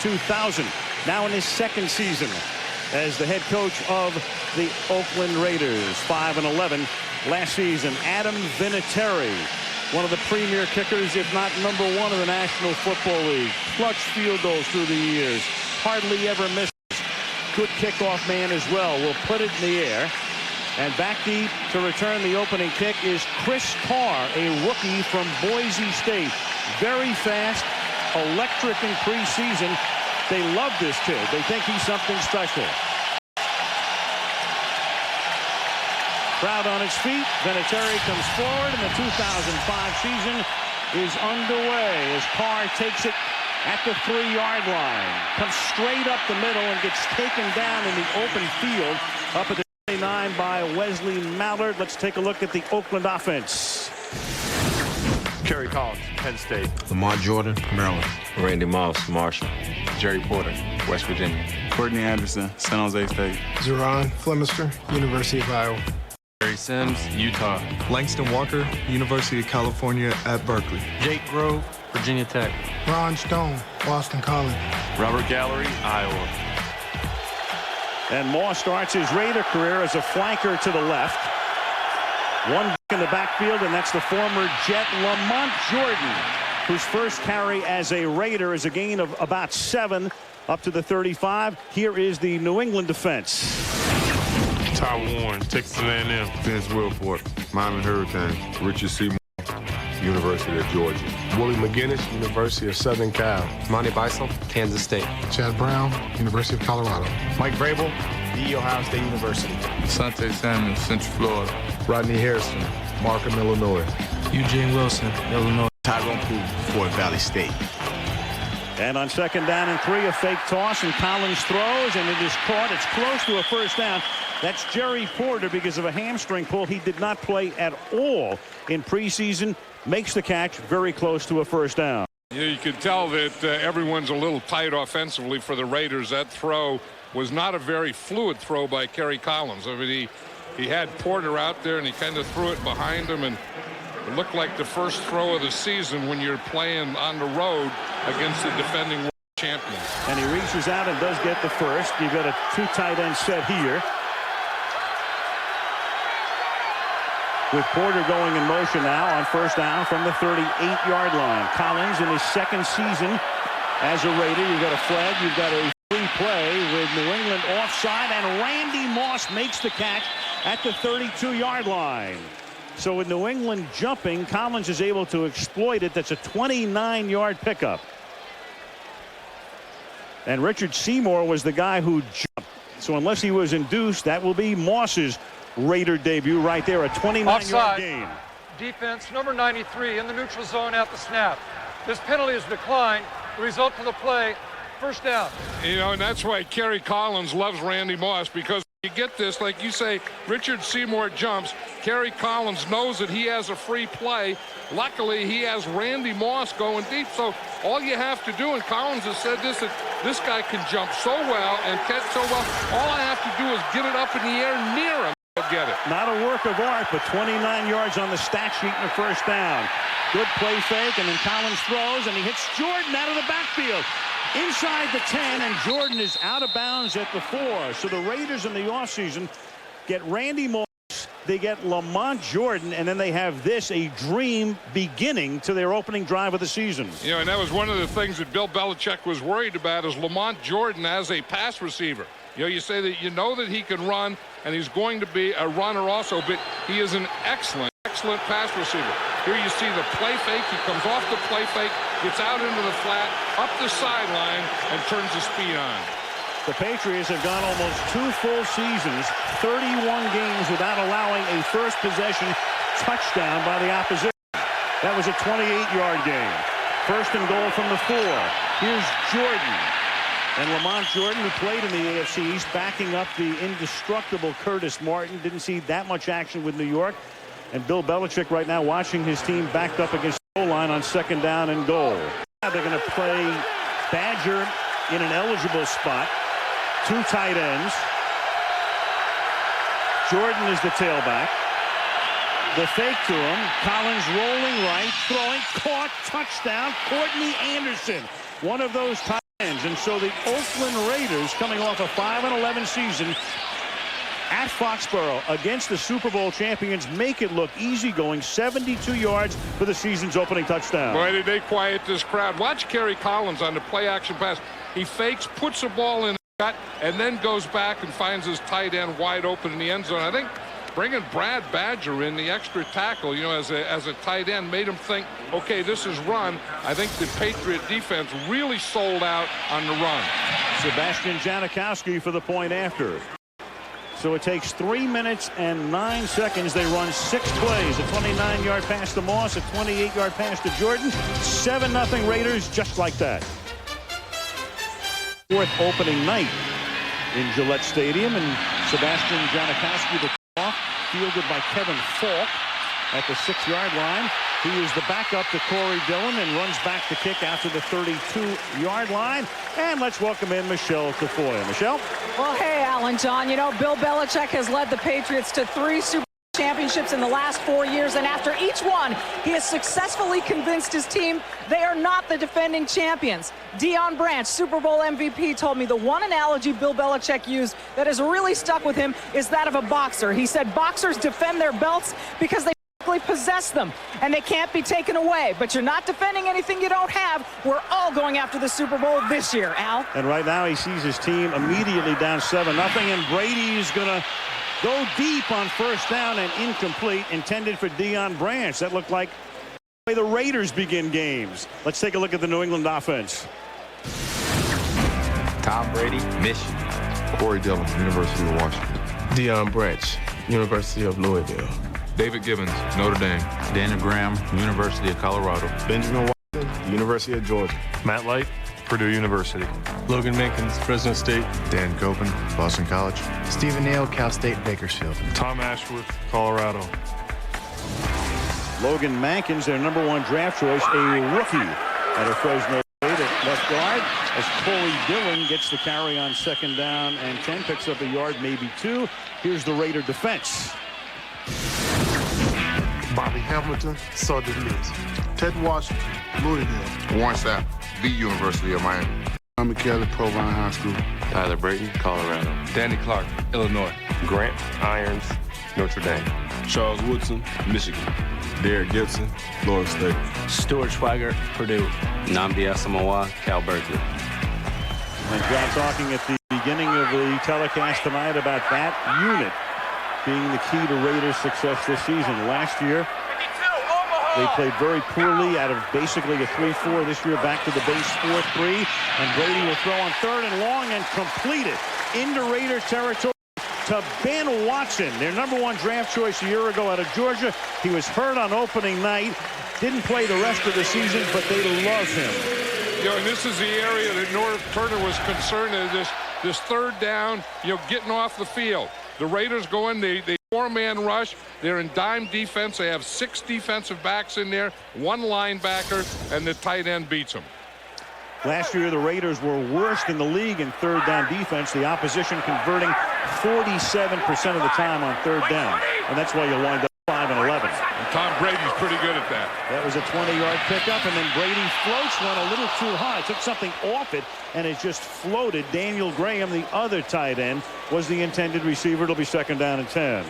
2000. Now in his second season as the head coach of the Oakland Raiders. 5-11 last season. Adam Vinatieri, one of the premier kickers, if not number one in the National Football League. Clutch field goals through the years. Hardly ever misses. Good kickoff man as well. Will put it in the air. And back deep to return the opening kick is Chris Carr, a rookie from Boise State. Very fast, electric in preseason. They love this kid. They think he's something special. Crowd on its feet. Vinatieri comes forward, and the 2005 season is underway as Carr takes it at the 3-yard line. Comes straight up the middle and gets taken down in the open field up at the 29 by Wesley Mallard. Let's take a look at the Oakland offense. Kerry Collins, Penn State. Lamont Jordan, Maryland. Randy Moss, Marshall. Jerry Porter, West Virginia. Courtney Anderson, San Jose State. Zeron Flemister, University of Iowa. Barry Sims, Utah. Langston Walker, University of California at Berkeley. Jake Grove, Virginia Tech. Ron Stone, Boston College. Robert Gallery, Iowa. And Moss starts his Raider career as a flanker to the left. One in the backfield, and that's the former Jet Lamont Jordan, whose first carry as a Raider is a gain of about 7 up to the 35. Here is the New England defense. Ty Warren, Texas A&M. Vince Wilfork, Miami Hurricanes. Richard Seymour, University of Georgia. Willie McGinnis, University of Southern Cal. Monty Beisel, Kansas State. Chad Brown, University of Colorado. Mike Vrabel, The Ohio State University. Asante Samuel, Central Florida. Rodney Harrison, Markham, Illinois. Eugene Wilson, Illinois. Tyrone Poole, Fort Valley State. And on 2nd down and 3, a fake toss, and Collins throws, and it is caught. It's close to a first down. That's Jerry Porter because of a hamstring pull. He did not play at all in preseason. Makes the catch, very close to a first down. Yeah, you can tell that everyone's a little tight offensively for the Raiders. That throw was not a very fluid throw by Kerry Collins. I mean, he had Porter out there, and he kind of threw it behind him, and it looked like the first throw of the season when you're playing on the road against the defending world champions. And he reaches out and does get the first. You've got a 2 tight end set here, with Porter going in motion now on first down from the 38-yard line. Collins in his second season as a Raider. You've got a flag. You've got a free play with New England offside, and Randy Moss makes the catch at the 32-yard line. So with New England jumping, Collins is able to exploit it. That's a 29-yard pickup. And Richard Seymour was the guy who jumped. So unless he was induced, that will be Moss's Raider debut right there, a 29-yard gain. Defense number 93 in the neutral zone at the snap. This penalty is declined. The result of the play, first down. You know, and that's why Kerry Collins loves Randy Moss, because you get this, like you say, Richard Seymour jumps. Kerry Collins knows that he has a free play. Luckily, he has Randy Moss going deep. So all you have to do, and Collins has said this, that this guy can jump so well and catch so well. All I have to do is get it up in the air near him. Get it. Not a work of art, but 29 yards on the stat sheet and a first down. Good play fake, and then Collins throws, and he hits Jordan out of the backfield. Inside the 10, and Jordan is out of bounds at the 4. So the Raiders in the offseason get Randy Moss, they get Lamont Jordan, and then they have this, a dream beginning to their opening drive of the season. You know, and that was one of the things that Bill Belichick was worried about, is Lamont Jordan as a pass receiver. You know, you say that you know that he can run, and he's going to be a runner also, but he is an excellent pass receiver. Here you see the play fake. He comes off the play fake, gets out into the flat, up the sideline, and turns the speed on. The Patriots have gone almost 2 full seasons, 31 games without allowing a first possession touchdown by the opposition. That was a 28-yard game. First and goal from the 4. Here's Jordan. And Lamont Jordan, who played in the AFC East, backing up the indestructible Curtis Martin. Didn't see that much action with New York. And Bill Belichick right now watching his team backed up against the goal line on 2nd down and goal. Now they're going to play Badger in an eligible spot. 2 tight ends. Jordan is the tailback. The fake to him. Collins rolling right, throwing, caught, touchdown. Courtney Anderson, one of those tight ends. fans. And so the Oakland Raiders, coming off a 5-11 season at Foxborough against the Super Bowl champions, make it look easy, going 72 yards for the season's opening touchdown. Boy, did they quiet this crowd. Watch Kerry Collins on the play-action pass. He fakes, puts the ball in the gut, and then goes back and finds his tight end wide open in the end zone. I think bringing Brad Badger in, the extra tackle, you know, as a tight end, made him think, okay, this is run. I think the Patriot defense really sold out on the run. Sebastian Janikowski for the point after. So it takes 3 minutes and 9 seconds. They run 6 plays. A 29-yard pass to Moss, a 28-yard pass to Jordan. 7-0 Raiders, just like that. Fourth opening night in Gillette Stadium, and Sebastian Janikowski, the off, fielded by Kevin Falk at the 6-yard line. He is the backup to Corey Dillon and runs back to kick after the 32-yard line. And let's welcome in Michelle Tafoya. Michelle? Well, hey, Alan John. You know, Bill Belichick has led the Patriots to 3 Super Bowl championships in the last 4 years, and after each one, he has successfully convinced his team they are not the defending champions. Deion Branch, Super Bowl MVP, told me the one analogy Bill Belichick used that has really stuck with him is that of a boxer. He said boxers defend their belts because they possess them and they can't be taken away, but you're not defending anything you don't have. We're all going after the Super Bowl this year, Al. And right now he sees his team immediately down 7-0, and Brady's gonna go deep on first down and incomplete, intended for Deion Branch. That looked like the way the Raiders begin games. Let's take a look at the New England offense. Tom Brady, Michigan. Corey Dillon, University of Washington. Deion Branch, University of Louisville. David Gibbons, Notre Dame. Daniel Graham, University of Colorado. Benjamin Watson, University of Georgia. Matt Light, Purdue University. Logan Minkins, Fresno State. Dan Copen, Boston College. Stephen Neal, Cal State Bakersfield. Tom Ashworth, Colorado. Logan Mankins, their #1 draft choice, a rookie out of Fresno State at left guard, as Corey Dillon gets the carry on 2nd down and 10, picks up a yard, maybe 2. Here's the Raider defense. Bobby Hamilton, Southern Miss. Ted Washington, Louisville. Warren Sapp, the University of Miami. I'm McKellar, Provine High School. Tyler Brayton, Colorado. Danny Clark, Illinois. Grant Irons, Notre Dame. Charles Woodson, Michigan. Derek Gibson, Florida State. Stuart Schweigert, Purdue. Nnamdi Asomugha, Cal Berkeley. And John talking at the beginning of the telecast tonight about that unit being the key to Raiders' success this season. Last year, they played very poorly out of basically a 3-4. This year, back to the base 4-3. And Brady will throw on 3rd and long and complete it into Raider territory to Ben Watson, their #1 draft choice a year ago out of Georgia. He was hurt on opening night. Didn't play the rest of the season, but they love him. You know, and this is the area that Norv Turner was concerned in, this 3rd down, you know, getting off the field. The Raiders go in, they 4-man rush. They're in dime defense. They have 6 defensive backs in there, 1 linebacker, and the tight end beats them. Last year, the Raiders were worst in the league in 3rd down defense. The opposition converting 47% of the time on 3rd down. And that's why you wind up 5-11. And Tom Brady's pretty good at that. That was a 20-yard pickup, and then Brady floats one a little too high. Took something off it, and it just floated. Daniel Graham, the other tight end, was the intended receiver. It'll be 2nd down and 10.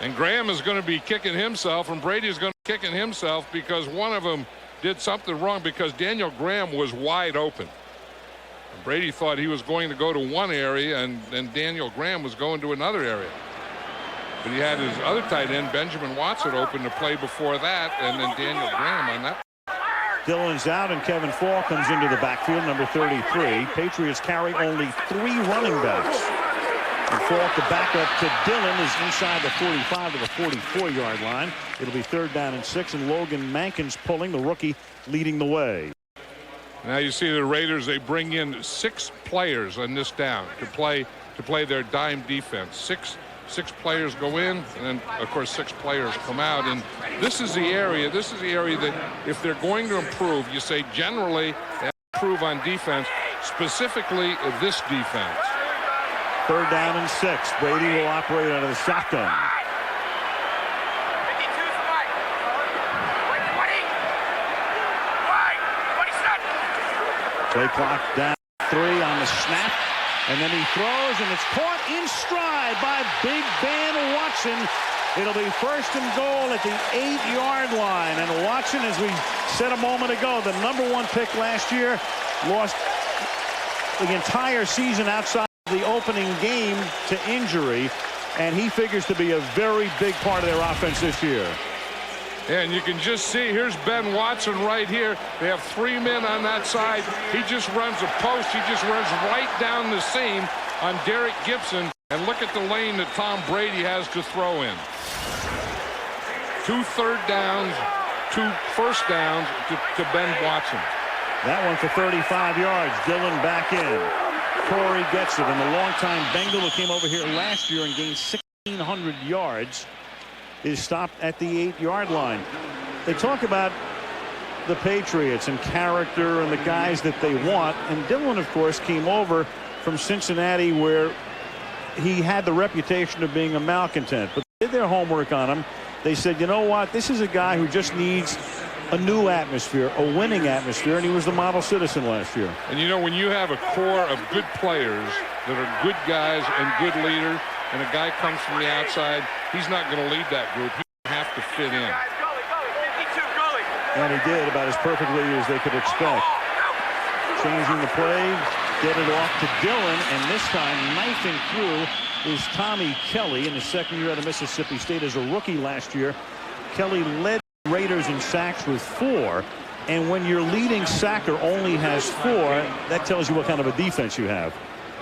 And Graham is going to be kicking himself, and Brady's going to be kicking himself because one of them did something wrong, because Daniel Graham was wide open. And Brady thought he was going to go to one area, and Daniel Graham was going to another area. But he had his other tight end, Benjamin Watson, open to play before that, and then Daniel Graham on that. Dillon's out, and Kevin Falk comes into the backfield, number 33. Patriots carry only 3 running backs. And Falk, the backup to Dillon, is inside the 45 to the 44-yard line. It'll be 3rd down and 6, and Logan Mankins pulling, the rookie leading the way. Now you see the Raiders, they bring in 6 players on this down to play their dime defense. Six players go in, and then of course 6 players come out. And this is the area that if they're going to improve, you say generally they improve on defense, specifically this defense. 3rd down and 6. Brady will operate out of the shotgun. Play clock down Three on the snap, and then he throws, and it's caught in stride by Big Ben Watson. It'll be 1st and goal at the 8-yard line. And Watson, as we said a moment ago, the #1 pick last year, lost the entire season outside the opening game to injury, and he figures to be a very big part of their offense this year. And you can just see, here's Ben Watson right here. They have 3 men on that side. He just runs a post. He just runs right down the seam on Derek Gibson. And look at the lane that Tom Brady has to throw in. 2 third downs, 2 first downs to Ben Watson. That one for 35 yards. Dillon back in. Corey gets it. And the longtime Bengal who came over here last year and gained 1,600 yards is stopped at the 8-yard line. They talk about the Patriots and character and the guys that they want. And Dillon, of course, came over from Cincinnati, where he had the reputation of being a malcontent. But they did their homework on him. They said, you know what, this is a guy who just needs a new atmosphere, a winning atmosphere, and he was the model citizen last year. And you know, when you have a core of good players that are good guys and good leaders, and a guy comes from the outside, he's not going to lead that group. He have to fit in. And he did about as perfectly as they could expect. Changing the play, get it off to Dillon, and this time knifing through is Tommy Kelly in his second year out of Mississippi State as a rookie last year. Kelly led the Raiders in sacks with 4, and when your leading sacker only has 4, that tells you what kind of a defense you have.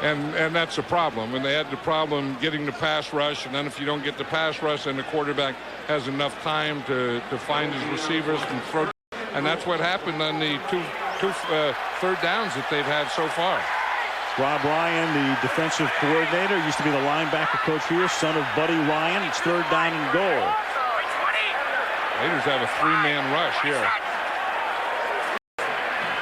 And that's a problem. And they had the problem getting the pass rush, and then if you don't get the pass rush, then the quarterback has enough time to find his receivers and throw. And that's what happened on the two third downs that they've had so far. Rob Ryan, the defensive coordinator, used to be the linebacker coach here, son of Buddy Ryan. It's 3rd down and goal. Raiders have a 3-man rush here.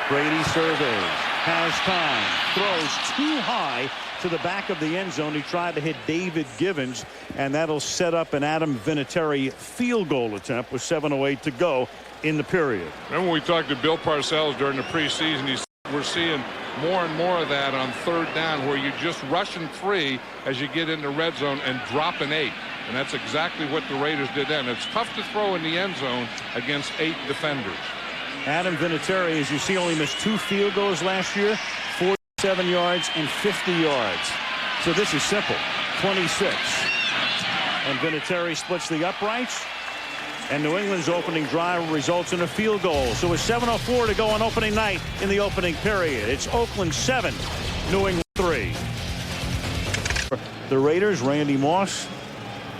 Brady surveys, has time, throws too high to the back of the end zone. He tried to hit David Givens, and that'll set up an Adam Vinatieri field goal attempt with 7:08 to go in the period. Remember when we talked to Bill Parcells during the preseason, he said we're seeing more and more of that on 3rd down, where you just rush in 3 as you get into red zone and drop an 8. And that's exactly what the Raiders did then. It's tough to throw in the end zone against 8 defenders. Adam Vinatieri, as you see, only missed 2 field goals last year, 47 yards and 50 yards. So this is simple, 26. And Vinatieri splits the uprights. And New England's opening drive results in a field goal. So with 7:04 to go on opening night in the opening period. It's Oakland 7, New England 3. The Raiders, Randy Moss,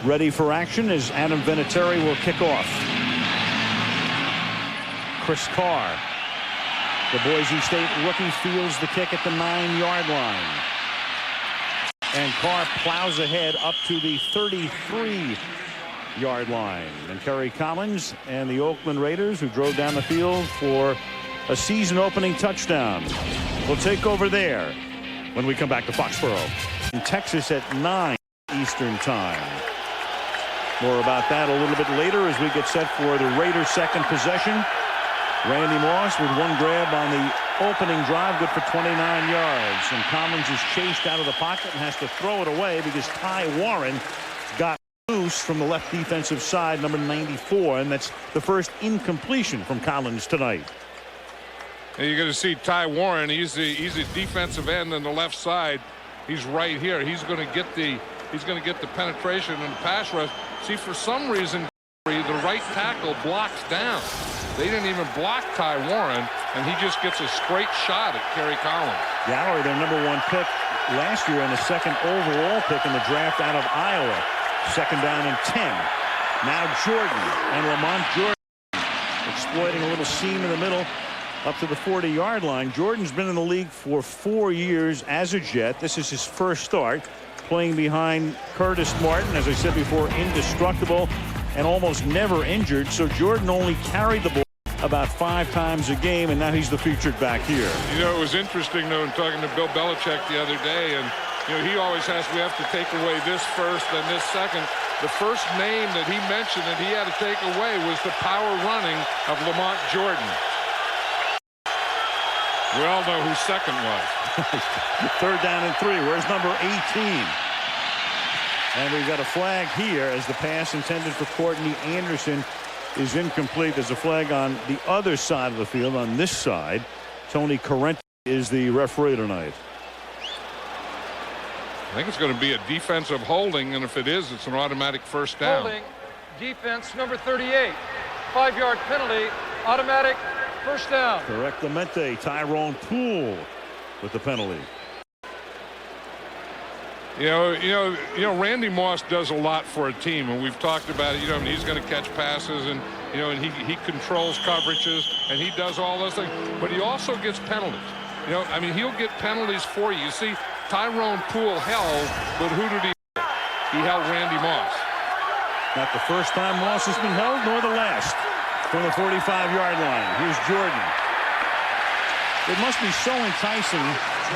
ready for action as Adam Vinatieri will kick off. Chris Carr, the Boise State rookie, fields the kick at the 9-yard line. And Carr plows ahead up to the 33-yard line. And Kerry Collins and the Oakland Raiders, who drove down the field for a season-opening touchdown, will take over there when we come back to Foxborough. In Texas at 9 Eastern Time. More about that a little bit later as we get set for the Raiders' second possession. Randy Moss with 1 grab on the opening drive, good for 29 yards. And Collins is chased out of the pocket and has to throw it away because Ty Warren got loose from the left defensive side, number 94, and that's the first incompletion from Collins tonight. And you're going to see Ty Warren. He's a defensive end on the left side. He's right here. He's going to get the penetration and the pass rush. See, for some reason, the right tackle blocks down. They didn't even block Ty Warren, and he just gets a straight shot at Kerry Collins. Gallery, their #1 pick last year, and the 2nd overall pick in the draft out of Iowa. 2nd down and 10. Now Jordan and Lamont Jordan exploiting a little seam in the middle up to the 40-yard line. Jordan's been in the league for 4 years as a Jet. This is his first start, playing behind Curtis Martin, as I said before, indestructible and almost never injured. So Jordan only carried the ball about 5 times a game, and now he's the featured back here. You know, it was interesting, though, in talking to Bill Belichick the other day, and you know, he always has, we have to take away this first and this second. The first name that he mentioned that he had to take away was the power running of Lamont Jordan. We all know who second was. 3rd down and 3. Where's number 18? And we've got a flag here as the pass intended for Courtney Anderson is incomplete. There's a flag on the other side of the field. On this side, Tony Correnti is the referee tonight. I think it's going to be a defensive holding, and if it is, it's an automatic first down. Holding, defense number 38. 5-yard penalty, automatic first down. Correctamente, Tyrone Poole with the penalty. You know, Randy Moss does a lot for a team, and we've talked about it. You know, he's going to catch passes, and and he controls coverages, and he does all those things. But he also gets penalties. You know, I mean, he'll get penalties for you. You see, Tyrone Poole held, but who did he hold? He held Randy Moss. Not the first time Moss has been held, nor the last. From the 45-yard line, here's Jordan. It must be so enticing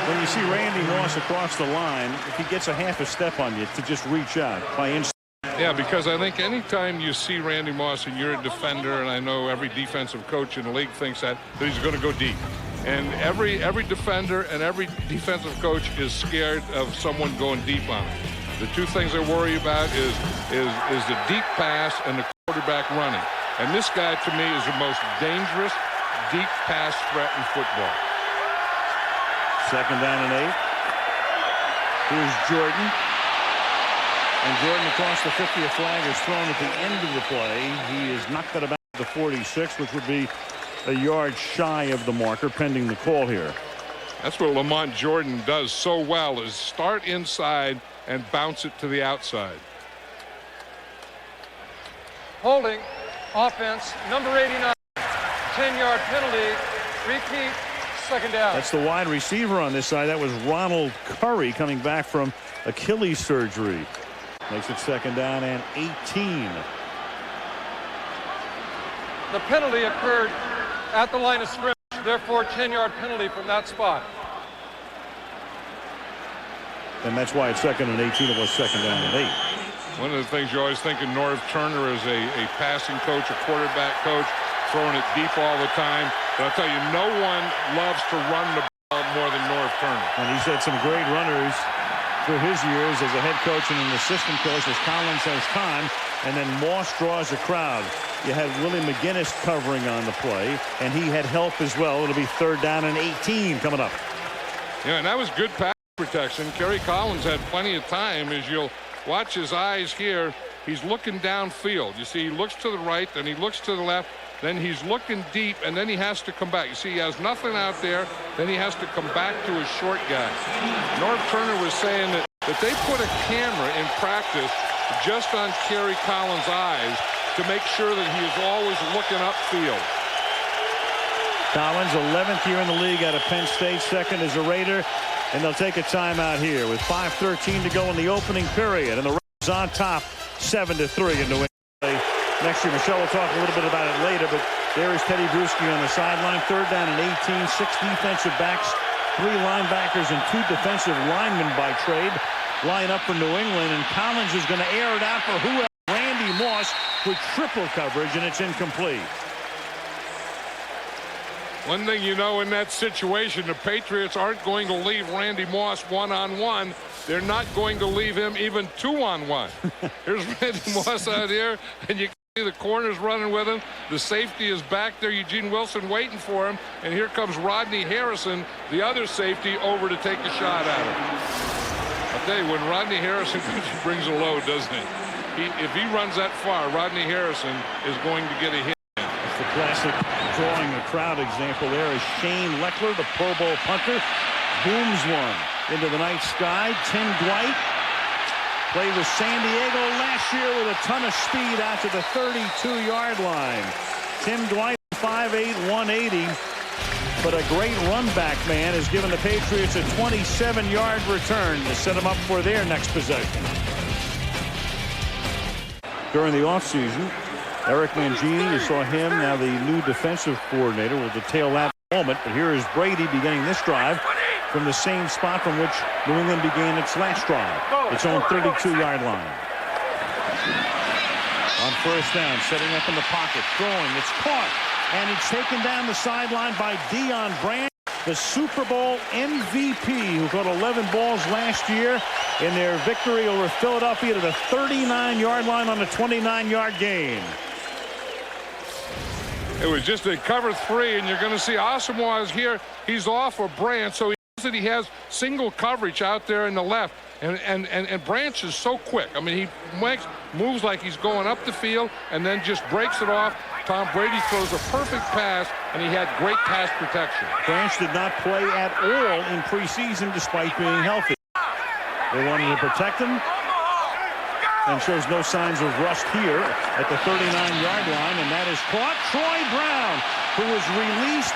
when you see Randy Moss across the line, if he gets a half a step on you, to just reach out by instinct. Yeah, because I think anytime you see Randy Moss and you're a defender, and I know every defensive coach in the league thinks that he's going to go deep. And every defender and every defensive coach is scared of someone going deep on it. The two things they worry about is the deep pass and the quarterback running. And this guy, to me, is the most dangerous deep pass threat in football. 2nd down and 8. Here's Jordan. And Jordan across the 50. A flag is thrown at the end of the play. He is knocked at about the 46, which would be a yard shy of the marker pending the call here. That's what Lamont Jordan does so well, is start inside and bounce it to the outside. Holding, offense, number 89. 10-yard penalty, repeat, 2nd down. That's the wide receiver on this side. That was Ronald Curry coming back from Achilles surgery. Makes it 2nd down and 18. The penalty occurred at the line of scrimmage, therefore 10-yard penalty from that spot. And that's why it's 2nd and 18. It was 2nd down and 8. One of the things you always think of Norv Turner as a passing coach, a quarterback coach, throwing it deep all the time. But I'll tell you, no one loves to run the ball more than Norv Turner. And he's had some great runners through his years as a head coach and an assistant coach as Collins has time. And then Moss draws a crowd. You had Willie McGinnis covering on the play, and he had help as well. It'll be 3rd down and 18 coming up. Yeah, and that was good pass protection. Kerry Collins had plenty of time. As you'll watch his eyes here, he's looking downfield. You see, he looks to the right, then he looks to the left, then he's looking deep, and then he has to come back. You see, he has nothing out there, then he has to come back to his short guy. Norv Turner was saying that they put a camera in practice just on Kerry Collins' eyes to make sure that he is always looking upfield. Collins, 11th year in the league out of Penn State, 2nd as a Raider, and they'll take a timeout here with 5:13 to go in the opening period, and the Raiders on top 7-3 in New England. Next year, Michelle will talk a little bit about it later, but there is Teddy Bruschi on the sideline. 3rd down and 18, 6 defensive backs, 3 linebackers, and 2 defensive linemen by trade line up for New England, and Collins is going to air it out for who else? Randy Moss with triple coverage, and it's incomplete. One thing you know in that situation, the Patriots aren't going to leave Randy Moss one-on-one. They're not going to leave him even 2-on-1. Here's Randy Moss out here, and you can see the corners running with him. The safety is back there, Eugene Wilson waiting for him, and here comes Rodney Harrison, the other safety, over to take a shot at him. I'll tell you, when Rodney Harrison brings a load, doesn't he? If he runs that far, Rodney Harrison is going to get a hit. It's the classic drawing the crowd example there is Shane Leckler, the Pro Bowl punter, booms one into the night sky. Tim Dwight played with San Diego last year with a ton of speed out to the 32-yard line. Tim Dwight, 5'8", 180, but a great run back man has given the Patriots a 27-yard return to set them up for their next possession. During the offseason, Eric Mangini, you saw him, now the new defensive coordinator. We'll detail that in a moment. But here is Brady beginning this drive from the same spot from which New England began its last drive, its own 32-yard line. On 1st down, setting up in the pocket, throwing, it's caught, and it's taken down the sideline by Deion Branch. the Super Bowl MVP, who caught 11 balls last year in their victory over Philadelphia to the 39-yard line on a 29-yard gain. It was just a cover 3, and you're going to see Asamoah is here. He's off of Branch, so he knows that he has single coverage out there in the left. And Branch is so quick. I mean, he moves like he's going up the field and then just breaks it off. Tom Brady throws a perfect pass, and he had great pass protection. Branch did not play at all in preseason despite being healthy. They wanted to protect him, and shows no signs of rust here at the 39-yard line, and that is caught. Troy Brown, who was released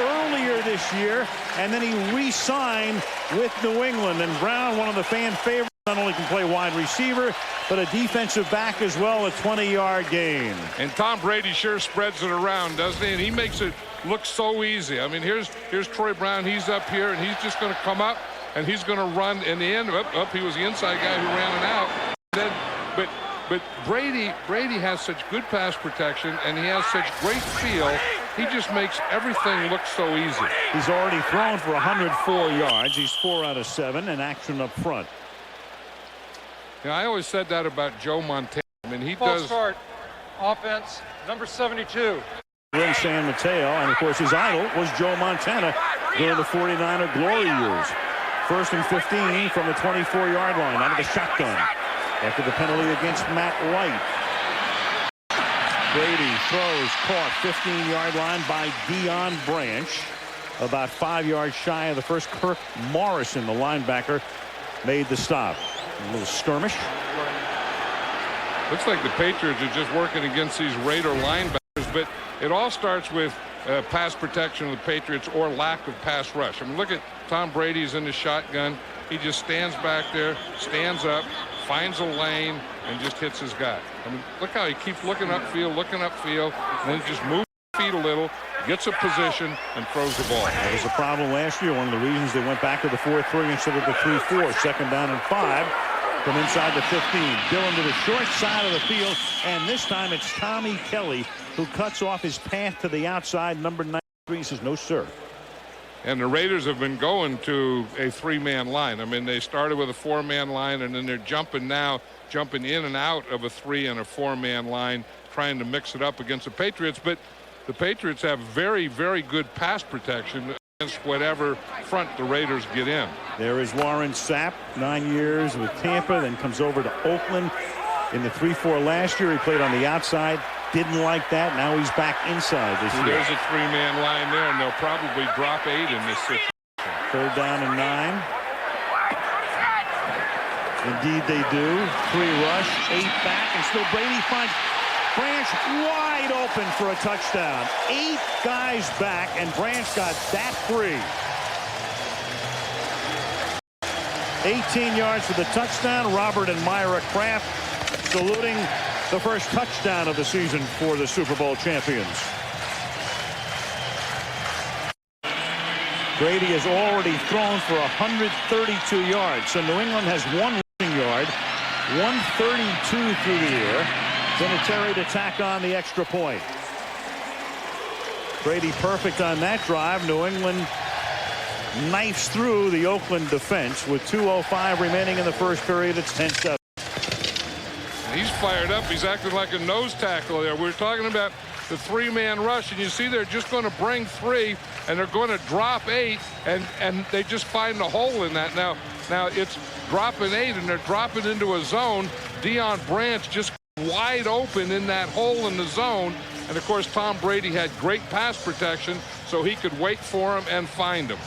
earlier this year, and then he re-signed with New England. And Brown, one of the fan favorites, not only can play wide receiver, but a defensive back as well, a 20-yard gain. And Tom Brady sure spreads it around, doesn't he? And he makes it look so easy. I mean, here's Troy Brown. He's up here, and he's just going to come up, and he's going to run in the end. He was the inside guy who ran it out. Then, but Brady has such good pass protection, and he has such great feel. He just makes everything look so easy. He's already thrown for 104 yards. He's 4 out of 7 in action up front. Yeah, I always said that about Joe Montana. I mean, he False does. start. Offense, number 72. Ray San Mateo, and of course his idol was Joe Montana during the 49er glory years. 1st and 15 from the 24-yard line out of the shotgun after the penalty against Matt White. Brady throws, caught 15-yard line by Deion Branch, about 5 yards shy of the first. Kirk Morrison, the linebacker, made the stop. A little skirmish. Looks like the Patriots are just working against these Raider linebackers, but it all starts with pass protection of the Patriots or lack of pass rush. I mean, look at Tom Brady's in the shotgun. He just stands back there, stands up, finds a lane, and just hits his guy. I mean, look how he keeps looking upfield, and then just moves his feet a little, gets a position, and throws the ball. That was a problem last year. One of the reasons they went back to the 4-3 instead of the 3-4. 2nd down and 5 from inside the 15. Dillon to the short side of the field, and this time it's Tommy Kelly who cuts off his path to the outside. Number 93 says, no, sir. And the Raiders have been going to a 3-man line. I mean, they started with a 4-man line, and then they're jumping in and out of a 3 and a 4-man line, trying to mix it up against the Patriots. But the Patriots have very, very good pass protection against whatever front the Raiders get in. There is Warren Sapp, 9 years with Tampa, then comes over to Oakland in the 3-4 last year. He played on the outside. Didn't like that. Now he's back inside this year. There's a 3-man line there, and they'll probably drop 8 in this situation. 3rd down and 9. Indeed they do. 3 rush, 8 back, and still Brady finds Branch wide open for a touchdown. 8 guys back, and Branch got that free. 18 yards for the touchdown. Robert and Myra Kraft saluting the first touchdown of the season for the Super Bowl champions. Brady has already thrown for 132 yards. So New England has 1 rushing yard, 132 through the air. Vinatieri to tack on the extra point. Brady perfect on that drive. New England knifes through the Oakland defense with 2:05 remaining in the first period. It's 10-7. He's fired up. He's acting like a nose tackle there. We're talking about the 3-man rush, and you see they're just going to bring 3, and they're going to drop 8, and they just find the hole in that. Now it's dropping 8, and they're dropping into a zone. Deion Branch just wide open in that hole in the zone, and of course Tom Brady had great pass protection, so he could wait for him and find him.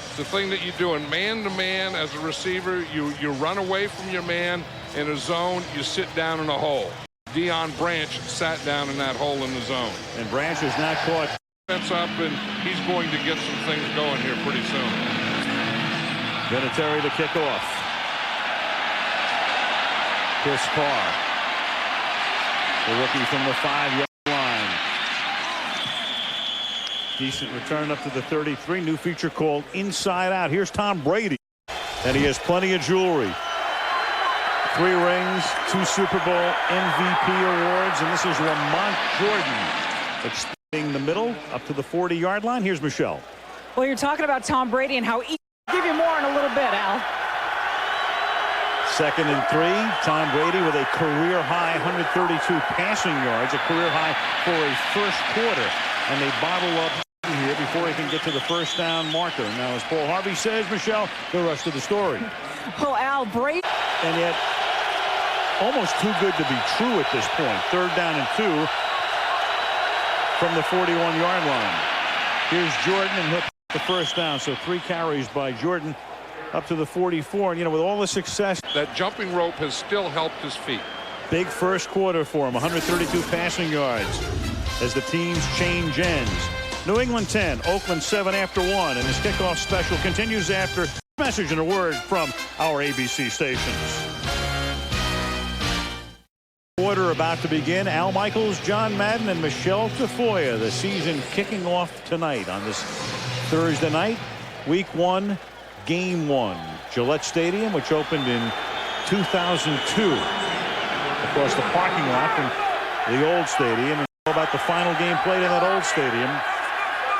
It's the thing that you do in man-to-man as a receiver. You run away from your man in a zone, you sit down in a hole. Deion Branch sat down in that hole in the zone. And Branch is now caught. That's up, and he's going to get some things going here pretty soon. Vinatieri to kick off. Chris Carr, the rookie from the 5-yard line. Decent return up to the 33. New feature called Inside Out. Here's Tom Brady, and he has plenty of jewelry. 3 rings, 2 Super Bowl MVP awards, and this is Lamont Jordan extending the middle up to the 40-yard line. Here's Michelle. Well, you're talking about Tom Brady and how he give you more in a little bit, Al. 2nd and 3. Tom Brady with a career-high 132 passing yards, a career-high for a first quarter. And they bottle up here before he can get to the first down marker. Now, as Paul Harvey says, Michelle, the rest of the story. Well, Al, Brady. And yet, almost too good to be true at this point. 3rd down and 2 from the 41-yard line. Here's Jordan, and he'll pick the first down. So 3 carries by Jordan up to the 44. And, you know, with all the success, that jumping rope has still helped his feet. Big first quarter for him. 132 passing yards as the teams change ends. New England 10, Oakland 7 after 1. And his kickoff special continues after a message and a word from our ABC stations. Quarter about to begin. Al Michaels, John Madden, and Michelle Tafoya. The season kicking off tonight on this Thursday night. Week 1, Game 1. Gillette Stadium, which opened in 2002. Across the parking lot from the old stadium. And about the final game played in that old stadium.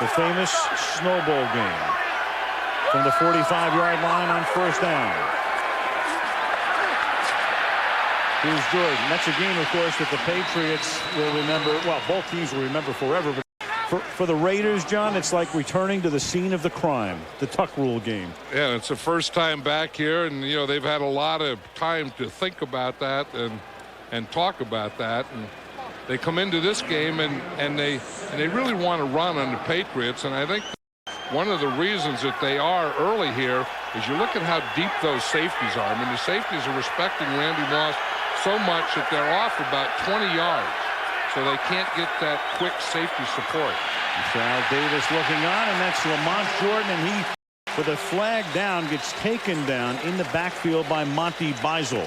The famous snowball game. From the 45-yard line on first down. Here's Jordan. That's a game, of course, that the Patriots will remember. Well, both teams will remember forever. But for the Raiders, John, it's like returning to the scene of the crime, the Tuck Rule game. Yeah, it's the first time back here, and you know they've had a lot of time to think about that and talk about that. And they come into this game and they really want to run on the Patriots. And I think one of the reasons that they are early here is you look at how deep those safeties are. I mean, the safeties are respecting Randy Moss so much that they're off about 20 yards, so they can't get that quick safety support. Al Davis looking on, and that's Lamont Jordan, and he, with a flag down, gets taken down in the backfield by Monty Beisel.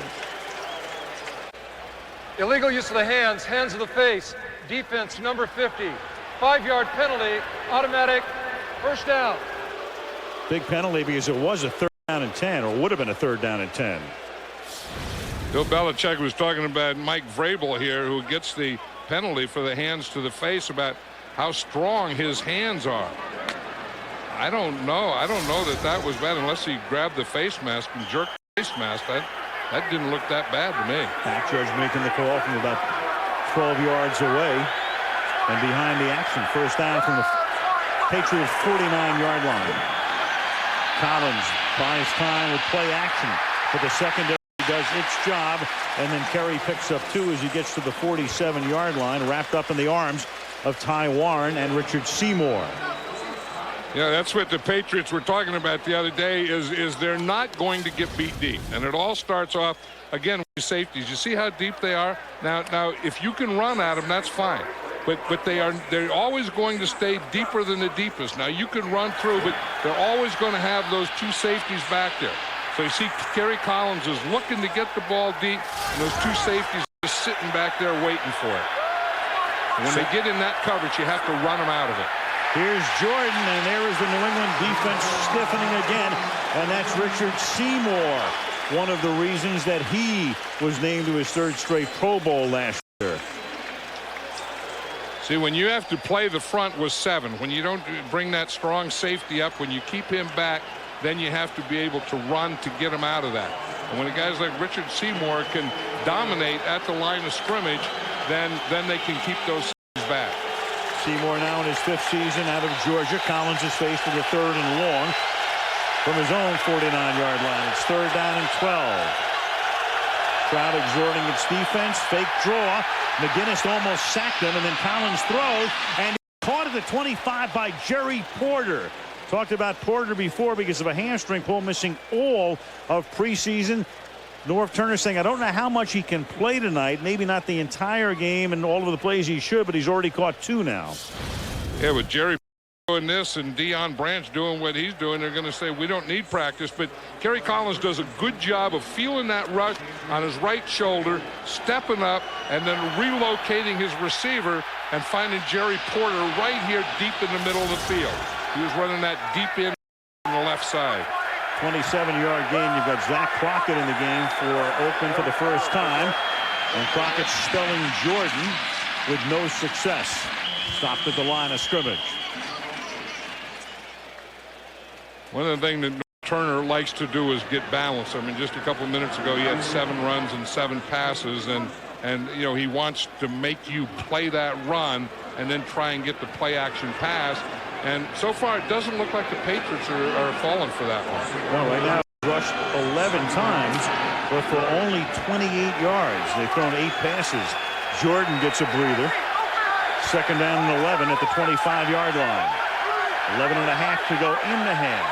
Illegal use of the hands, hands of the face, defense number 50. 5-yard penalty, automatic, first down. Big penalty because it was a 3rd down and 10, or would have been a 3rd down and 10. Bill Belichick was talking about Mike Vrabel here, who gets the penalty for the hands to the face, about how strong his hands are. I don't know that was bad unless he grabbed the face mask and jerked the face mask. That didn't look that bad to me. Back judge making the call from about 12 yards away and behind the action. First down from the Patriots 49-yard line. Collins buys time with play action for the secondary. Does its job, and then Kerry picks up 2 as he gets to the 47-yard line, wrapped up in the arms of Ty Warren and Richard Seymour. Yeah, that's what the Patriots were talking about the other day, is they're not going to get beat deep. And it all starts off, again, with safeties. You see how deep they are? Now, if you can run at them, that's fine. But they're always going to stay deeper than the deepest. Now, you can run through, but they're always going to have those 2 safeties back there. So you see Kerry Collins is looking to get the ball deep, and those 2 safeties are just sitting back there waiting for it. And when they get in that coverage, you have to run them out of it. Here's Jordan, and there is the New England defense stiffening again, and that's Richard Seymour. One of the reasons that he was named to his 3rd straight Pro Bowl last year. See, when you have to play the front with 7, when you don't bring that strong safety up, when you keep him back, then you have to be able to run to get him out of that. And when guys like Richard Seymour can dominate at the line of scrimmage, then they can keep those back. Seymour now in his 5th season out of Georgia. Collins is faced with a 3rd and long from his own 49-yard line. It's 3rd down and 12. Crowd exhorting its defense. Fake draw. McGinnis almost sacked him, and then Collins throws, and caught at the 25 by Jerry Porter. Talked about Porter before because of a hamstring pull, missing all of preseason. Norv Turner saying, I don't know how much he can play tonight. Maybe not the entire game and all of the plays he should, but he's already caught 2 now. Yeah, with Jerry doing this and Deion Branch doing what he's doing, they're going to say we don't need practice. But Kerry Collins does a good job of feeling that rush on his right shoulder, stepping up, and then relocating his receiver and finding Jerry Porter right here deep in the middle of the field. He was running that deep in on the left side. 27-yard game. You've got Zach Crockett in the game for Oakland for the first time. And Crockett spelling Jordan with no success. Stopped at the line of scrimmage. One of the things that Turner likes to do is get balance. I mean, just a couple minutes ago, he had 7 runs and 7 passes, and you know, he wants to make you play that run and then try and get the play action pass. And so far, it doesn't look like the Patriots are falling for that one. No, right now, rushed 11 times, but for only 28 yards. They've thrown 8 passes. Jordan gets a breather. Second down and 11 at the 25-yard line. 11 and a half to go in the half.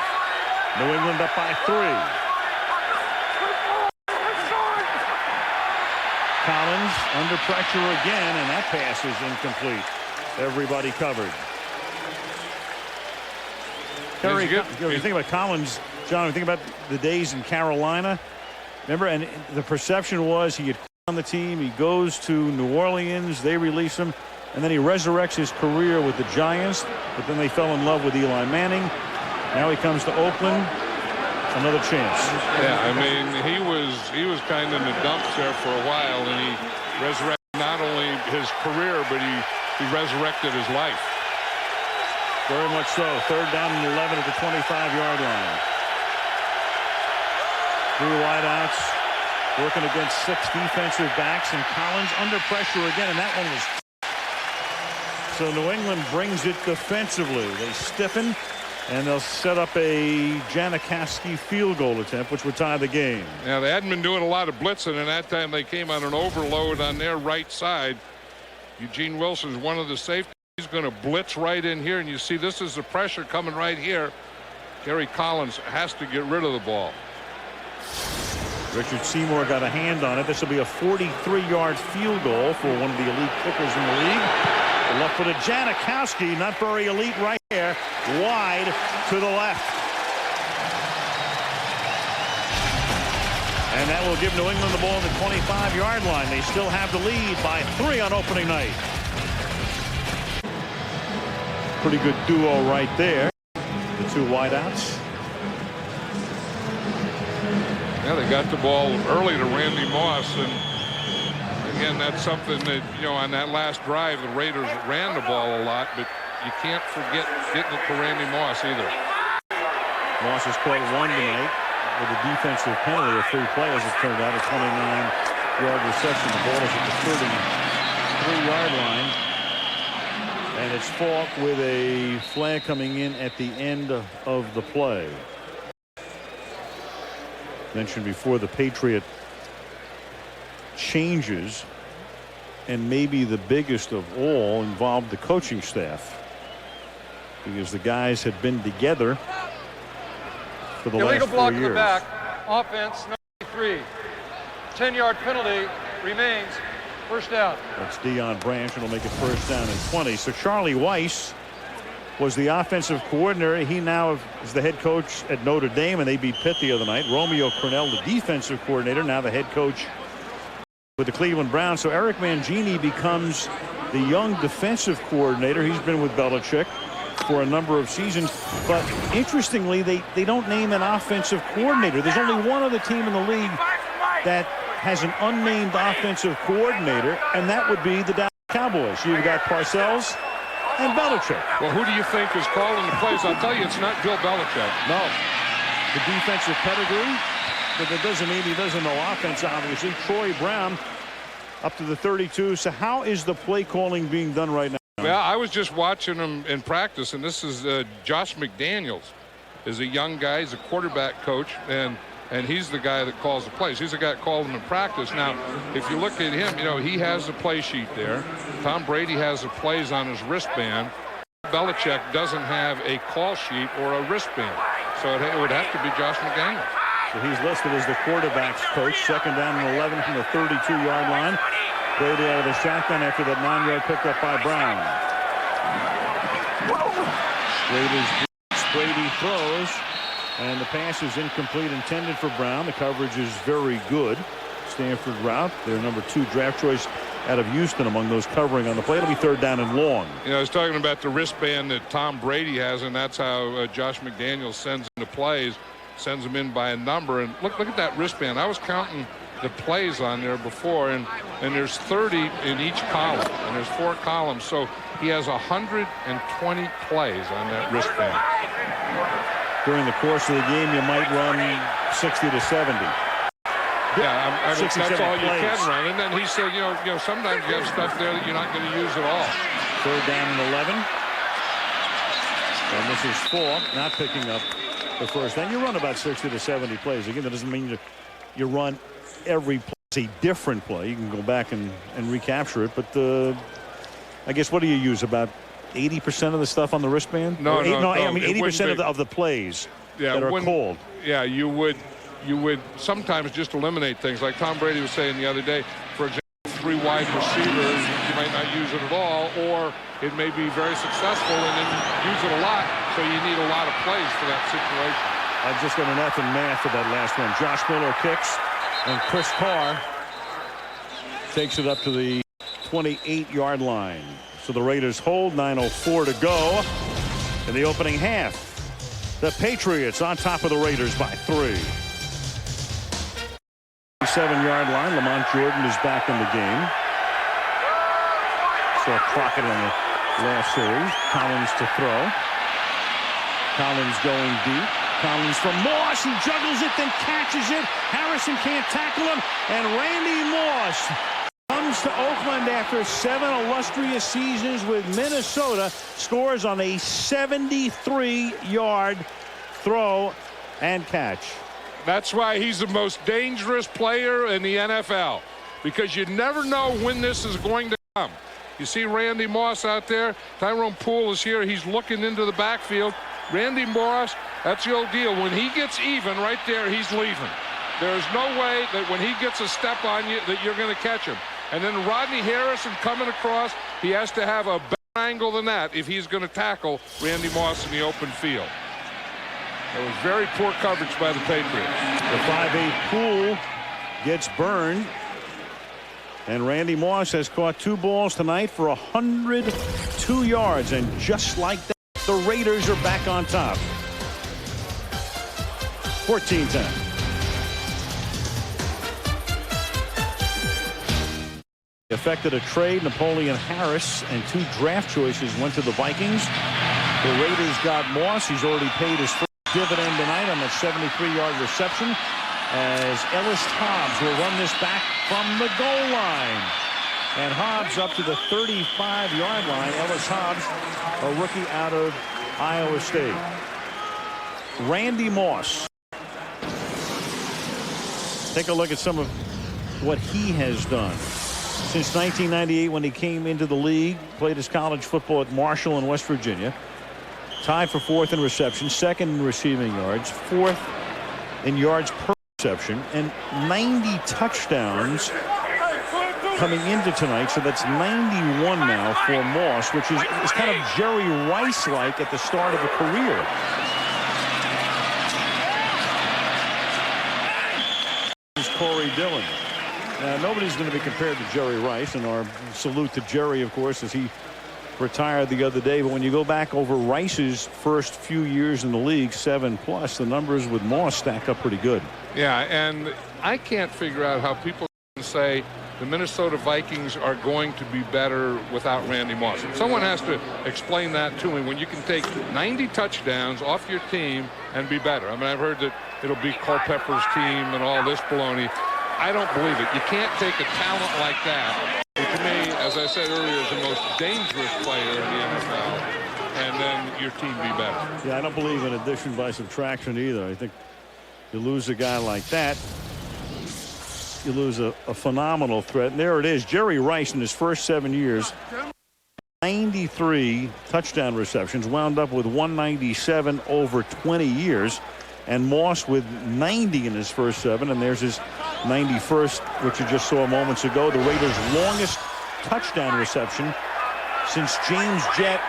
New England up by 3. Collins under pressure again, and that pass is incomplete. Everybody covered. Terry, you think about Collins, John, you think about the days in Carolina. Remember, and the perception was he had on the team. He goes to New Orleans. They release him. And then he resurrects his career with the Giants. But then they fell in love with Eli Manning. Now he comes to Oakland. Another chance. Yeah, I mean, he was kind of in the dumps there for a while, and he resurrected not only his career, but he resurrected his life. Very much so. Third down and 11 at the 25-yard line. 3 wideouts, working against 6 defensive backs, and Collins under pressure again, and that one was. So New England brings it defensively. They stiffen, and they'll set up a Janikowski field goal attempt, which would tie the game. Yeah, they hadn't been doing a lot of blitzing, and that time they came on an overload on their right side. Eugene Wilson's one of the safeties. He's going to blitz right in here, and you see this is the pressure coming right here. Gary Collins has to get rid of the ball. Richard Seymour got a hand on it. This will be a 43-yard field goal for one of the elite kickers in the league. The left-footed Janikowski, not very elite right here, wide to the left. And that will give New England the ball at the 25-yard line. They still have the lead by 3 on opening night. Pretty good duo right there. The 2 wideouts. Yeah, they got the ball early to Randy Moss, and again, that's something that, you know, on that last drive, the Raiders ran the ball a lot, but you can't forget getting it to Randy Moss either. Moss has caught 1 tonight with a defensive penalty, a free play, as it turned out, a 29-yard reception. The ball is at the 33-yard line. And it's Falk with a flag coming in at the end of the play. Mentioned before, the Patriot changes, and maybe the biggest of all, involved the coaching staff, because the guys had been together for the last 4 years. Illegal block in the back. Offense, 93. 10-yard penalty remains. First down. That's Deion Branch, and it'll make it first down and 20. So Charlie Weiss was the offensive coordinator. He now is the head coach at Notre Dame, and they beat Pitt the other night. Romeo Crennel, the defensive coordinator, now the head coach with the Cleveland Browns. So Eric Mangini becomes the young defensive coordinator. He's been with Belichick for a number of seasons. But interestingly, they don't name an offensive coordinator. There's only one other team in the league that has an unnamed offensive coordinator, and that would be the Dallas Cowboys. You've got Parcells and Belichick. Well, who do you think is calling the plays? I'll tell you, it's not Bill Belichick. No. The defensive pedigree, but that doesn't mean he doesn't know offense, obviously. Troy Brown up to the 32. So how is the play calling being done right now? Well, I was just watching him in practice, and this is Josh McDaniels is a young guy. He's a quarterback coach, and he's the guy that calls the plays. He's the guy that called them in practice. Now, if you look at him, you know, he has the play sheet there. Tom Brady has the plays on his wristband. Belichick doesn't have a call sheet or a wristband. So it would have to be Josh McDaniels. So he's listed as the quarterback's coach. Second down and 11 from the 32-yard line. Brady out of the shotgun after that 9-yard pickup by Brown. Brady throws. And the pass is incomplete, intended for Brown. The coverage is very good. Stanford route. Their number 2 draft choice out of Houston among those covering on the play. It'll be third down and long. You know, I was talking about the wristband that Tom Brady has, and that's how Josh McDaniels sends into plays, sends them in by a number. And look at that wristband. I was counting the plays on there before, and there's 30 in each column, and there's 4 columns. So he has 120 plays on that wristband. during the course of the game, you might run 60 to 70. Yeah, I mean, that's all you plays. can run. And then he said, you know, sometimes you have stuff there that you're not going to use at all. 3rd down and 11. And this is 4, not picking up the first down. You run about 60 to 70 plays. Again, that doesn't mean you run every play. It's a different play. You can go back and recapture it. But I guess, what do you use? About 80% of the stuff on the wristband? No, I mean 80% of the plays that are called. Yeah, you would sometimes just eliminate things like Tom Brady was saying the other day. For example, 3 wide receivers, you might not use it at all, or it may be very successful and then use it a lot, so you need a lot of plays for that situation. I've just got an F in math for that last one. Josh Miller kicks, and Chris Carr takes it up to the 28-yard line. So the Raiders hold, 9:04 to go in the opening half. The Patriots on top of the Raiders by 3. 7-yard line. Lamont Jordan is back in the game. Saw Crockett in the last series. Collins to throw. Collins going deep. Collins from Moss. He juggles it, then catches it. Harrison can't tackle him. And Randy Moss comes to Oakland after 7 illustrious seasons with Minnesota. Scores on a 73-yard throw and catch. That's why he's the most dangerous player in the NFL, because you never know when this is going to come. You see Randy Moss out there. Tyrone Poole is here. He's looking into the backfield. Randy Moss, that's the old deal. When he gets even right there, he's leaving. There's no way that when he gets a step on you that you're going to catch him. And then Rodney Harrison coming across, he has to have a better angle than that if he's going to tackle Randy Moss in the open field. It was very poor coverage by the Patriots. The 5'8" Poole gets burned. And Randy Moss has caught 2 balls tonight for 102 yards. And just like that, the Raiders are back on top. 14-10. Affected a trade. Napoleon Harris and 2 draft choices went to the Vikings. The Raiders got Moss. He's already paid his first dividend tonight on that 73-yard reception, as Ellis Hobbs will run this back from the goal line. And Hobbs up to the 35-yard line. Ellis Hobbs, a rookie out of Iowa State. Randy Moss. Take a look at some of what he has done. Since 1998, when he came into the league, played his college football at Marshall in West Virginia. Tied for 4th in reception, 2nd in receiving yards, 4th in yards per reception, and 90 touchdowns coming into tonight. So that's 91 now for Moss, which is kind of Jerry Rice-like at the start of a career. This is Corey Dillon. Now, nobody's going to be compared to Jerry Rice, and our salute to Jerry, of course, as he retired the other day. But when you go back over Rice's first few years in the league, 7+, the numbers with Moss stack up pretty good. Yeah, and I can't figure out how people can say the Minnesota Vikings are going to be better without Randy Moss. Someone has to explain that to me, when you can take 90 touchdowns off your team and be better. I mean, I've heard that it'll be Culpepper's team and all this baloney. I don't believe it. You can't take a talent like that, who to me, as I said earlier, is the most dangerous player in the NFL, and then your team be better. Yeah, I don't believe in addition by subtraction either. I think you lose a guy like that, you lose a phenomenal threat. And there it is. Jerry Rice in his first 7 years, 93 touchdown receptions, wound up with 197 over 20 years. And Moss with 90 in his first 7, and there's his 91st, which you just saw moments ago. The Raiders' longest touchdown reception since James Jett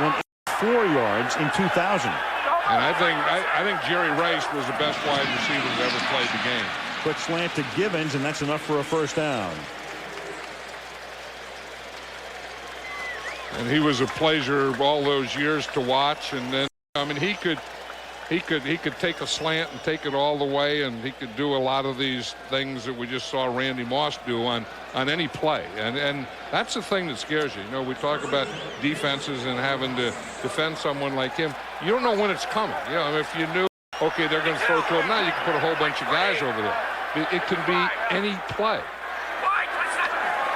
went 84 yards in 2000. And I think Jerry Rice was the best wide receiver that ever played the game. Quick slant to Gibbons, and that's enough for a first down. And he was a pleasure all those years to watch. And then, I mean, he could take a slant and take it all the way, and he could do a lot of these things that we just saw Randy Moss do on any play. And that's the thing that scares you. You know, we talk about defenses and having to defend someone like him. you don't know when it's coming. You know, if you knew, okay, they're going to throw to him now, you can put a whole bunch of guys over there. It can be any play.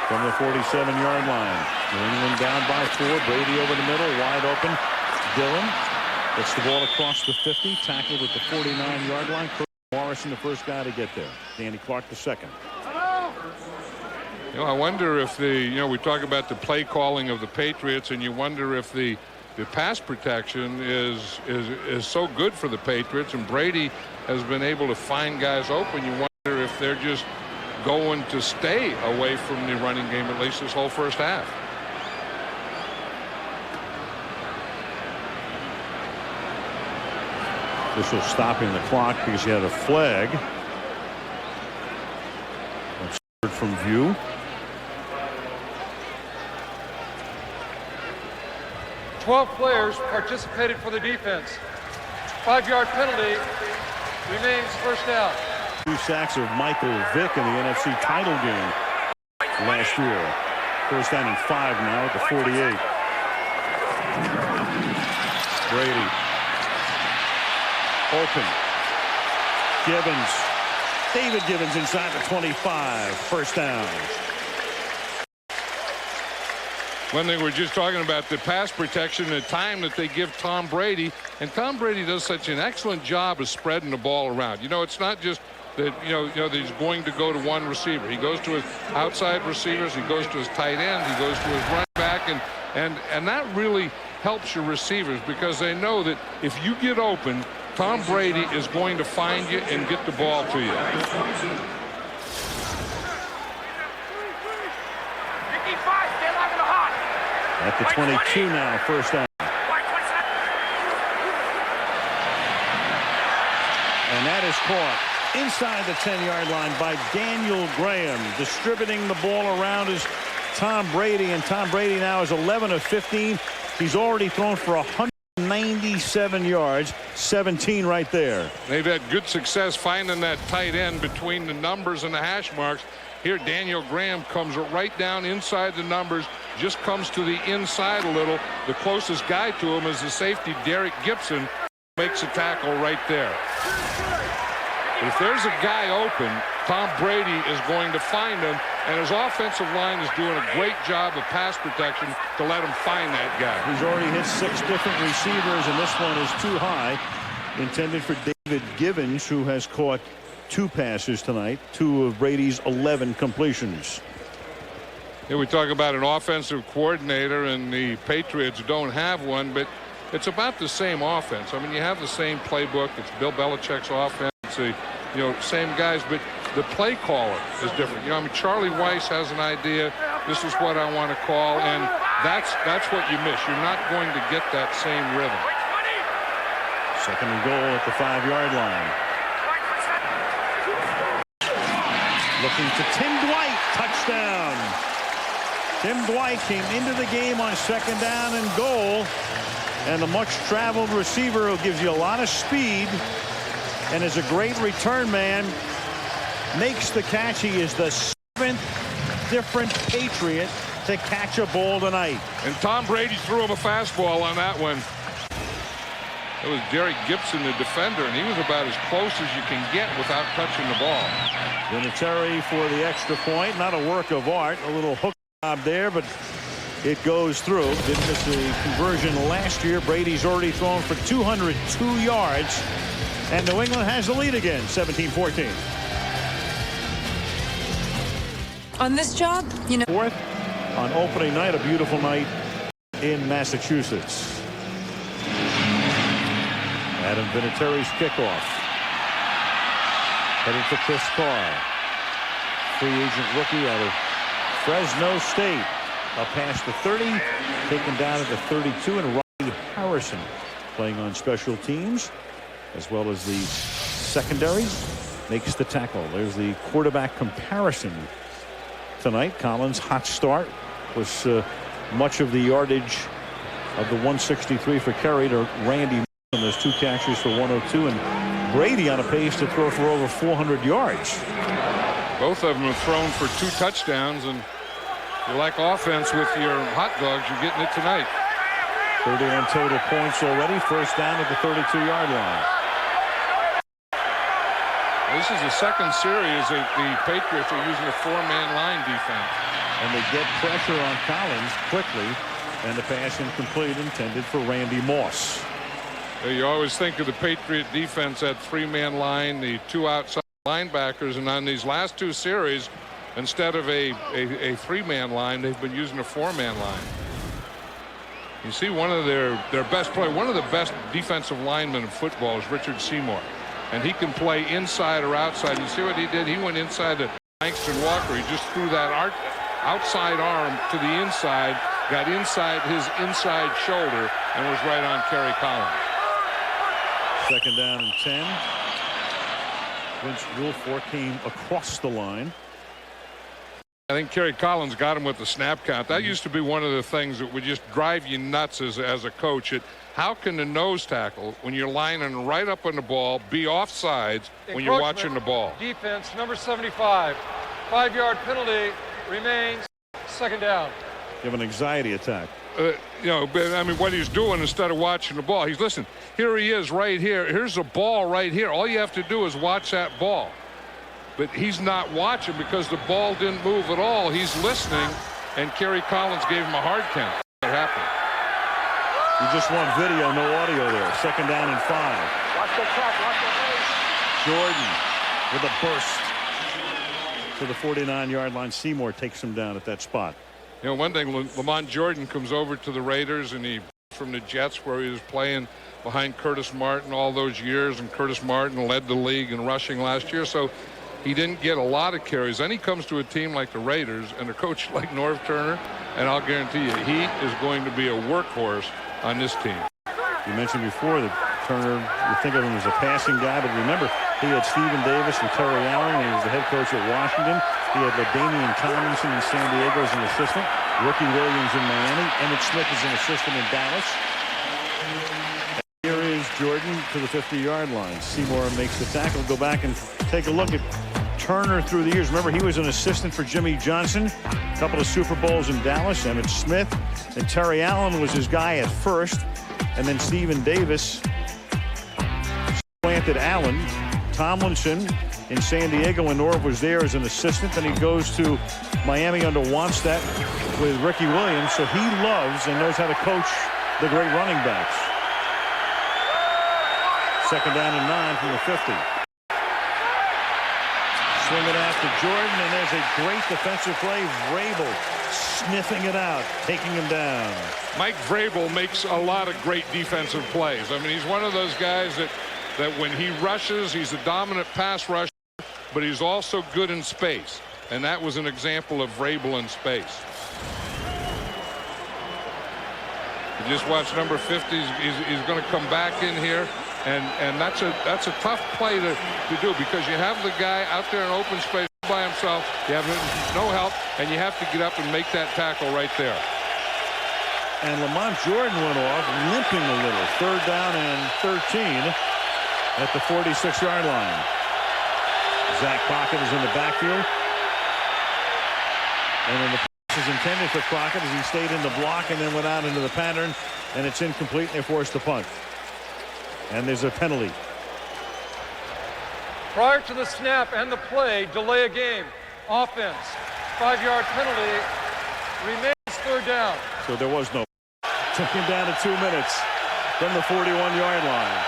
From the 47-yard line. New England down by 4. Brady over the middle, wide open. Dillon gets the ball across the 50, tackled at the 49-yard line. Morrison, the first guy to get there. Danny Clark, the second. You know, I wonder if we talk about the play calling of the Patriots, and you wonder if the pass protection is so good for the Patriots, and Brady has been able to find guys open. You wonder if they're just going to stay away from the running game at least this whole first half. Official stopping the clock because he had a flag. That's from view. 12 players participated for the defense. 5-yard penalty remains first down. 2 sacks of Michael Vick in the NFC title game last year. First down and 5 now at the 48. Brady. Open. Gibbons. David Gibbons inside the 25. First down. When they were just talking about the pass protection, the time that they give Tom Brady, and Tom Brady does such an excellent job of spreading the ball around. You know, it's not just that that he's going to go to one receiver. He goes to his outside receivers. He goes to his tight ends. He goes to his running back, and that really helps your receivers because they know that if you get open, Tom Brady is going to find you and get the ball to you. At the 22 now, first down. And that is caught inside the 10-yard line by Daniel Graham. Distributing the ball around is Tom Brady, and Tom Brady now is 11 of 15. He's already thrown for 197 yards, 17 right there. They've had good success finding that tight end between the numbers and the hash marks. Here, Daniel Graham comes right down inside the numbers, just comes to the inside a little. The closest guy to him is the safety, Derek Gibson, makes a tackle right there. If there's a guy open, Tom Brady is going to find him, and his offensive line is doing a great job of pass protection to let him find that guy. He's already hit 6 different receivers, and this one is too high. Intended for David Gibbons, who has caught 2 passes tonight, 2 of Brady's 11 completions. Here we talk about an offensive coordinator, and the Patriots don't have one, but it's about the same offense. I mean, you have the same playbook. It's Bill Belichick's offense. Same guys, but the play caller is different. I mean, Charlie Weiss has an idea. This is what I want to call, and that's what you miss. You're not going to get that same rhythm. Second and goal at the 5-yard line. Looking to Tim Dwight, touchdown. Tim Dwight came into the game on second down and goal, and the much-traveled receiver who gives you a lot of speed and is a great return man makes the catch. He is the 7th different Patriot to catch a ball tonight. And Tom Brady threw him a fastball on that one. It was Derek Gibson, the defender, and he was about as close as you can get without touching the ball. Vinatieri for the extra point. Not a work of art. A little hook job there, but it goes through. Didn't miss the conversion last year. Brady's already thrown for 202 yards. And New England has the lead again, 17-14. On this job, Fourth on opening night, a beautiful night in Massachusetts. Adam Vinatieri's kickoff. Headed for Chris Carr. Free agent rookie out of Fresno State. Up past the 30, taken down at the 32, and Rodney Harrison playing on special teams, as well as the secondary, makes the tackle. There's the quarterback comparison tonight. Collins' hot start was much of the yardage of the 163 for Kerry to Randy. And those 2 catches for 102, and Brady on a pace to throw for over 400 yards. Both of them have thrown for 2 touchdowns, and you like offense with your hot dogs, you're getting it tonight. 31 total points already. First down at the 32-yard line. This is the second series that the Patriots are using a four-man line defense. And they get pressure on Collins quickly. And the pass incomplete, intended for Randy Moss. You always think of the Patriot defense, that three-man line, the two outside linebackers. And on these last two series, instead of a three-man line, they've been using a four-man line. You see one of their best play, one of the best defensive linemen in football is Richard Seymour. And he can play inside or outside. You see what he did? He went inside to Langston Walker. He just threw that outside arm to the inside, got inside his inside shoulder, and was right on Kerry Collins. Second down and 10. Vince Wilfork came across the line. I think Kerry Collins got him with the snap count. That used to be one of the things that would just drive you nuts as a coach. How can the nose tackle, when you're lining right up on the ball, be offsides when you're watching the ball? Defense, number 75. 5-yard penalty remains. Second down. You have an anxiety attack. I mean, what he's doing instead of watching the ball. Listen, here he is right here. Here's the ball right here. All you have to do is watch that ball. But he's not watching because the ball didn't move at all. He's listening, and Kerry Collins gave him a hard count. What happened? You just want video, no audio there. Second down and 5. Watch the track, watch the race. Jordan with a burst to the 49-yard line. Seymour takes him down at that spot. You know, one thing, Lamont Jordan comes over to the Raiders, and he from the Jets, where he was playing behind Curtis Martin all those years, and Curtis Martin led the league in rushing last year, so he didn't get a lot of carries. Then he comes to a team like the Raiders and a coach like Norv Turner, and I'll guarantee you he is going to be a workhorse on this team. You mentioned before that Turner, you think of him as a passing guy, but remember, he had Stephen Davis and Terry Allen, and he was the head coach at Washington. He had LaDainian Tomlinson in San Diego as an assistant, Ricky Williams in Miami, Emmitt Smith as an assistant in Dallas. And here is Jordan to the 50-yard line. Seymour makes the tackle. Go back and take a look at Turner through the years. Remember, he was an assistant for Jimmy Johnson, a couple of Super Bowls in Dallas. Emmitt Smith and Terry Allen was his guy at first, and then Stephen Davis planted Allen. Tomlinson in San Diego when Norv was there as an assistant. Then he goes to Miami under Wannstedt with Ricky Williams. So he loves and knows how to coach the great running backs. Second down and 9 from the 50. Swing it out to Jordan, and there's a great defensive play. Vrabel sniffing it out, taking him down. Mike Vrabel makes a lot of great defensive plays. I mean, he's one of those guys that when he rushes, he's a dominant pass rusher, but he's also good in space. And that was an example of Vrabel in space. You just watch number 50. He's going to come back in here. And that's a tough play to do, because you have the guy out there in open space by himself. You have no help, and you have to get up and make that tackle right there. And Lamont Jordan went off, limping a little. Third down and 13 at the 46-yard line. Zach Crockett is in the backfield. And then the pass is intended for Crockett as he stayed in the block and then went out into the pattern, and it's incomplete, and they forced the punt. And there's a penalty. Prior to the snap and the play, delay a game. Offense. 5-yard penalty. Remains third down. So there was no. Took him down to 2 minutes from the 41-yard line.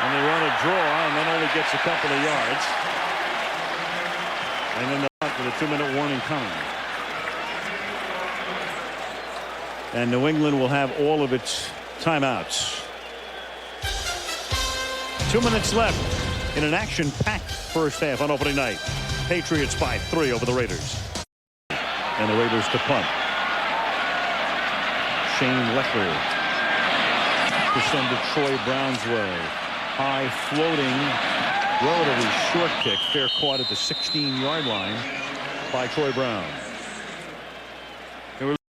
And they run a draw, and then only gets a couple of yards. And then the punt with a 2-minute warning coming. And New England will have all of its timeouts. 2 minutes left in an action-packed first half on opening night. Patriots by 3 over the Raiders. And the Raiders to punt. Shane Lecker to send to Troy Brown's way. High floating, relatively short kick. Fair caught at the 16-yard line by Troy Brown.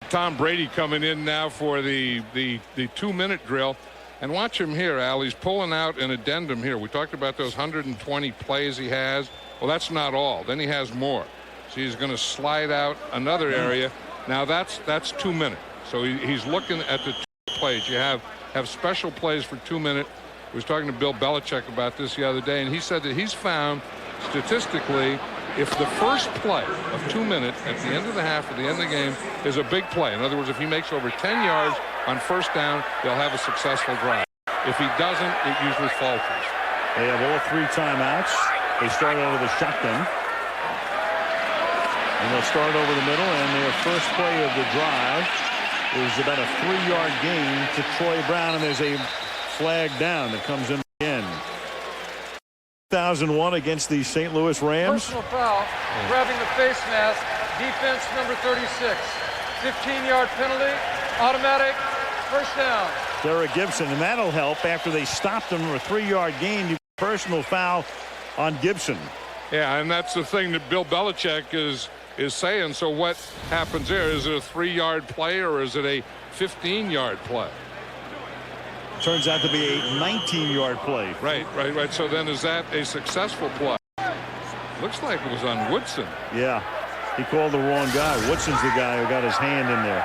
Tom Brady coming in now for the 2-minute drill. And watch him here, Al. He's pulling out an addendum here. We talked about those 120 plays he has. Well, that's not all. Then he has more. So he's going to slide out another area. Now that's 2 minutes. So he's looking at the 2 plays. You have special plays for 2 minutes. I was talking to Bill Belichick about this the other day, and he said that he's found statistically if the first play of 2 minutes at the end of the half or the end of the game is a big play. In other words, if he makes over 10 yards on first down, they'll have a successful drive. If he doesn't, it usually falters. They have all 3 timeouts. They start out with a shotgun. And they'll start over the middle, and their first play of the drive is about a 3-yard gain to Troy Brown, and there's a flag down that comes in the end. 2001 against the St. Louis Rams. Personal foul, grabbing the face mask, defense number 36. 15-yard penalty, automatic, first down. Derek Gibson, and that'll help after they stopped him for a 3-yard gain. Personal foul on Gibson. Yeah, and that's the thing that Bill Belichick is saying. So what happens there? Is it a 3-yard play or is it a 15-yard play? Turns out to be a 19-yard play. Right. So then is that a successful play? Looks like it was on Woodson. Yeah, he called the wrong guy. Woodson's the guy who got his hand in there.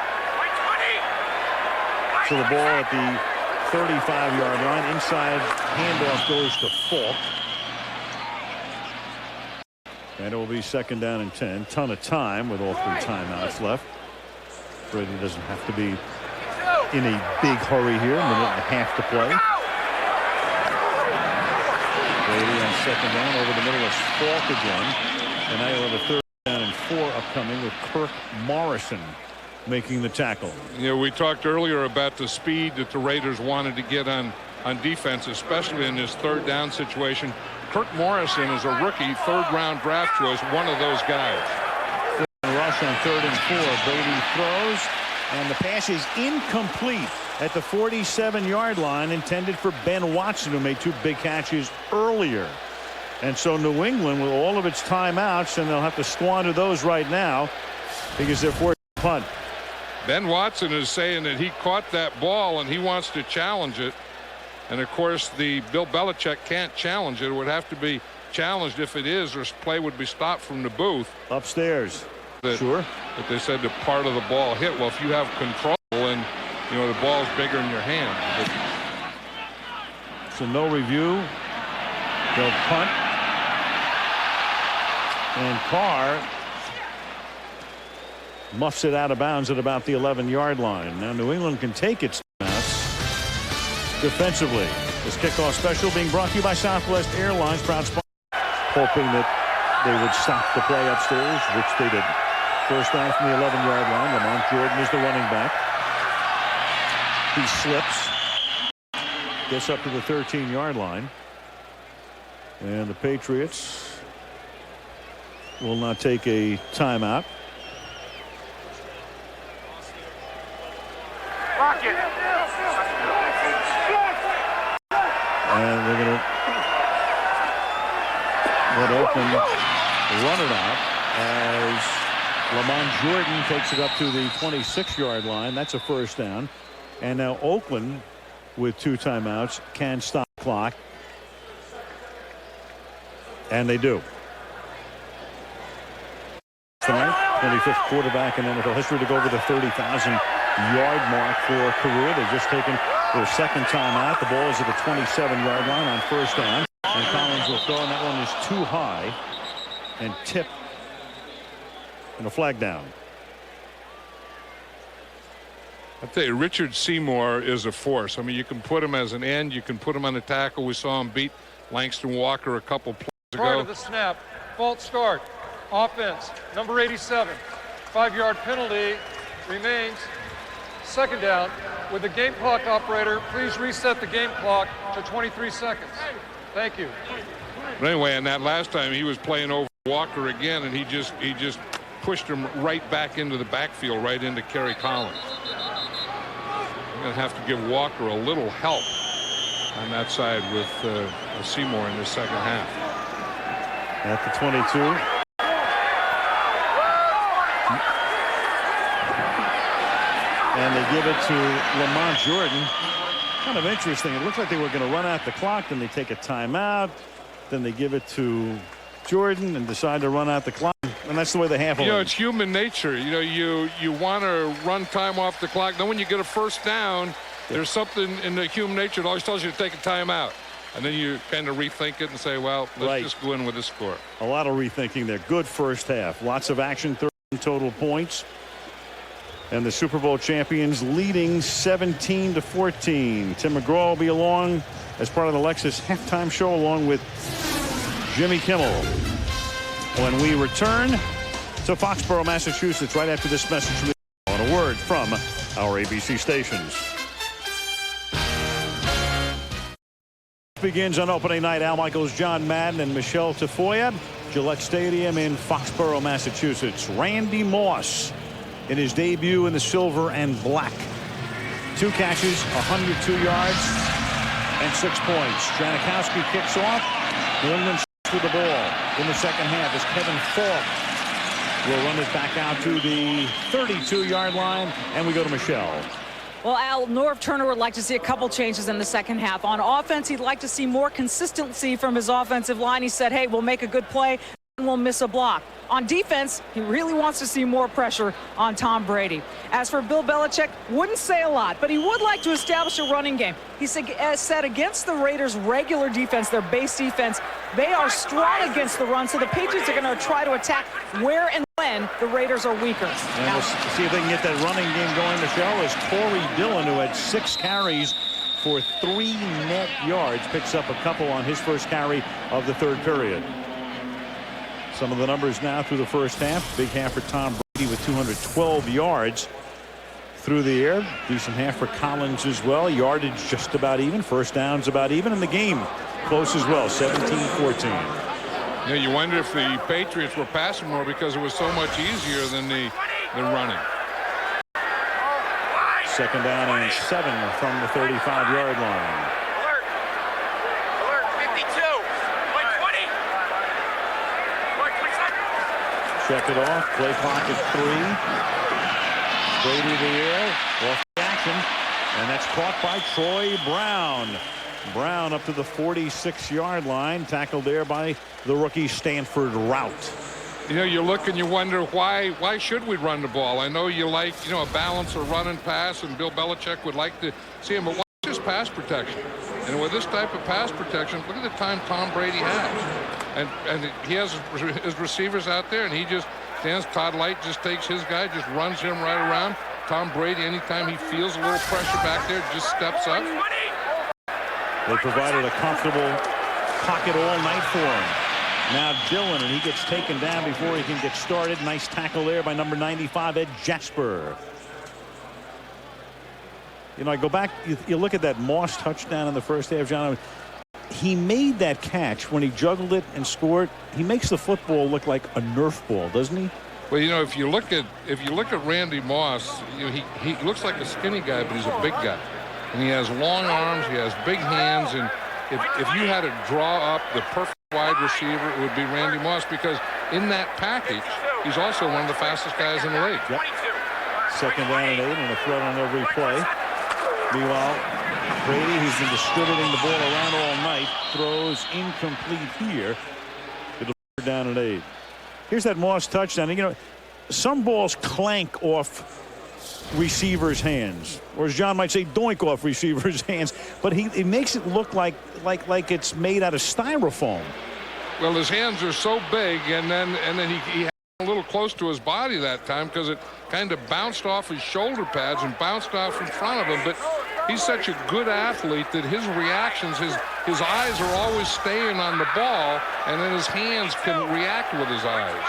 So the ball at the 35-yard line. Inside handoff goes to Falk. And it will be 2nd down and 10. Ton of time with all 3 timeouts left. Brady doesn't have to be in a big hurry here. 1.5 minutes to play. Brady on 2nd down over the middle is Falk again. And now you'll have a 3rd down and 4 upcoming with Kirk Morrison making the tackle. You know, we talked earlier about the speed that the Raiders wanted to get on defense, especially in this 3rd down situation. Kirk Morrison is a rookie, 3rd-round draft choice, one of those guys. Rush on 3rd and 4. Brady throws, and the pass is incomplete at the 47-yard line, intended for Ben Watson, who made 2 big catches earlier. And so New England, with all of its timeouts, and they'll have to squander those right now because they're forced to punt. Ben Watson is saying that he caught that ball and he wants to challenge it. And of course, the Bill Belichick can't challenge it. It would have to be challenged if it is, or play would be stopped from the booth. Upstairs. Sure. But they said the part of the ball hit. Well, if you have control and, you know, the ball's bigger in your hand. But... So no review. They'll punt. And Carr muffs it out of bounds at about the 11-yard line. Now New England can take its defensively. This kickoff special being brought to you by Southwest Airlines, proud sponsor. Hoping that they would stop the play upstairs, which they did. First down from the 11-yard line. Lamont Jordan is the running back. He slips. Gets up to the 13-yard line. And the Patriots will not take a timeout. And they're going to let Oakland run it out as Lamont Jordan takes it up to the 26-yard line. That's a first down. And now Oakland, with 2 timeouts, can stop the clock. And they do. Tonight, 25th quarterback in NFL history to go over the 30,000-yard mark for a career. They've just taken their 2nd time out. The ball is at the 27-yard line on first down. And Collins will throw, and that one is too high and tipped. And a flag down. I'll tell you, Richard Seymour is a force. I mean, you can put him as an end. You can put him on a tackle. We saw him beat Langston Walker a couple plays ago. Prior to the snap, false start. Offense, number 87. 5-yard penalty remains. 2nd down. With the game clock operator, please reset the game clock to 23 seconds. Thank you. But anyway, and that last time he was playing over Walker again, and he just pushed him right back into the backfield, right into Kerry Collins. I'm going to have to give Walker a little help on that side with Seymour in the 2nd half. At the 22. And they give it to Lamont Jordan. Kind of interesting. It looked like they were going to run out the clock. Then they take a timeout. Then they give it to Jordan and decide to run out the clock. And And that's the way the half will end. It's human nature. You want to run time off the clock. Then when you get a first down, there's something in the human nature that always tells you to take a timeout. And then you kind of rethink it and say, well, let's just go in with this score. A lot of rethinking there. Good first half. Lots of action, 13 total points. And the Super Bowl champions leading 17-14. Tim McGraw will be along as part of the Lexus halftime show along with Jimmy Kimmel. When we return to Foxborough, Massachusetts, right after this message from the on a word from our ABC stations. Begins on opening night. Al Michaels, John Madden, and Michelle Tafoya. Gillette Stadium in Foxborough, Massachusetts. Randy Moss in his debut in the silver and black. 2 catches, 102 yards, and 6 points. Janikowski kicks off. New England with the ball in the second half as Kevin Falk will run it back out to the 32-yard line, and we go to Michelle. Well, Al, Norv Turner would like to see a couple changes in the second half. On offense, he'd like to see more consistency from his offensive line. He said, hey, we'll make a good play and we'll miss a block. On defense, he really wants to see more pressure on Tom Brady. As for Bill Belichick, wouldn't say a lot, but he would like to establish a running game. He said against the Raiders' regular defense, their base defense, they are strong against the run, so the Patriots are going to try to attack where and when the Raiders are weaker. And we'll see if they can get that running game going, Michelle, as Corey Dillon, who had 6 carries for 3 net yards, picks up a couple on his first carry of the third period. Some of the numbers now through the first half. Big half for Tom Brady with 212 yards through the air. Decent half for Collins as well. Yardage just about even. First downs about even. In the game close as well, 17-14. You wonder if the Patriots were passing more because it was so much easier than the running. Second down and 7 from the 35-yard line. Check it off. Play clock at 3. Brady to the air. Off the action. And that's caught by Troy Brown. Brown up to the 46-yard line. Tackled there by the rookie Stanford Routt. You look and you wonder why should we run the ball? I know you like, a balance of run and pass, and Bill Belichick would like to see him, but why just pass protection? And with this type of pass protection, look at the time Tom Brady has. And he has his receivers out there, and he just stands. Todd Light just takes his guy, just runs him right around. Tom Brady, anytime he feels a little pressure back there, just steps up. They provided a comfortable pocket all night for him. Now Dillon, and he gets taken down before he can get started. Nice tackle there by number 95, Ed Jasper. I go back, you look at that Moss touchdown in the first half, John. He made that catch when he juggled it and scored. He makes the football look like a Nerf ball, doesn't he? Well, if you look at Randy Moss, he looks like a skinny guy, but he's a big guy, and he has long arms, he has big hands, and if you had to draw up the perfect wide receiver, it would be Randy Moss, because in that package, he's also one of the fastest guys in the league. Yep. Second down and 8, and a threat on every play. Meanwhile, Brady, who's been distributing the ball around all night, throws incomplete here to the third down and 8. Here's that Moss touchdown. Some balls clank off receivers' hands, or as John might say, doink off receivers' hands. But he makes it look like it's made out of styrofoam. Well, his hands are so big, and then he had a little close to his body that time because it kind of bounced off his shoulder pads and bounced off in front of him. But he's such a good athlete that his reactions, his eyes are always staying on the ball, and then his hands can react with his eyes.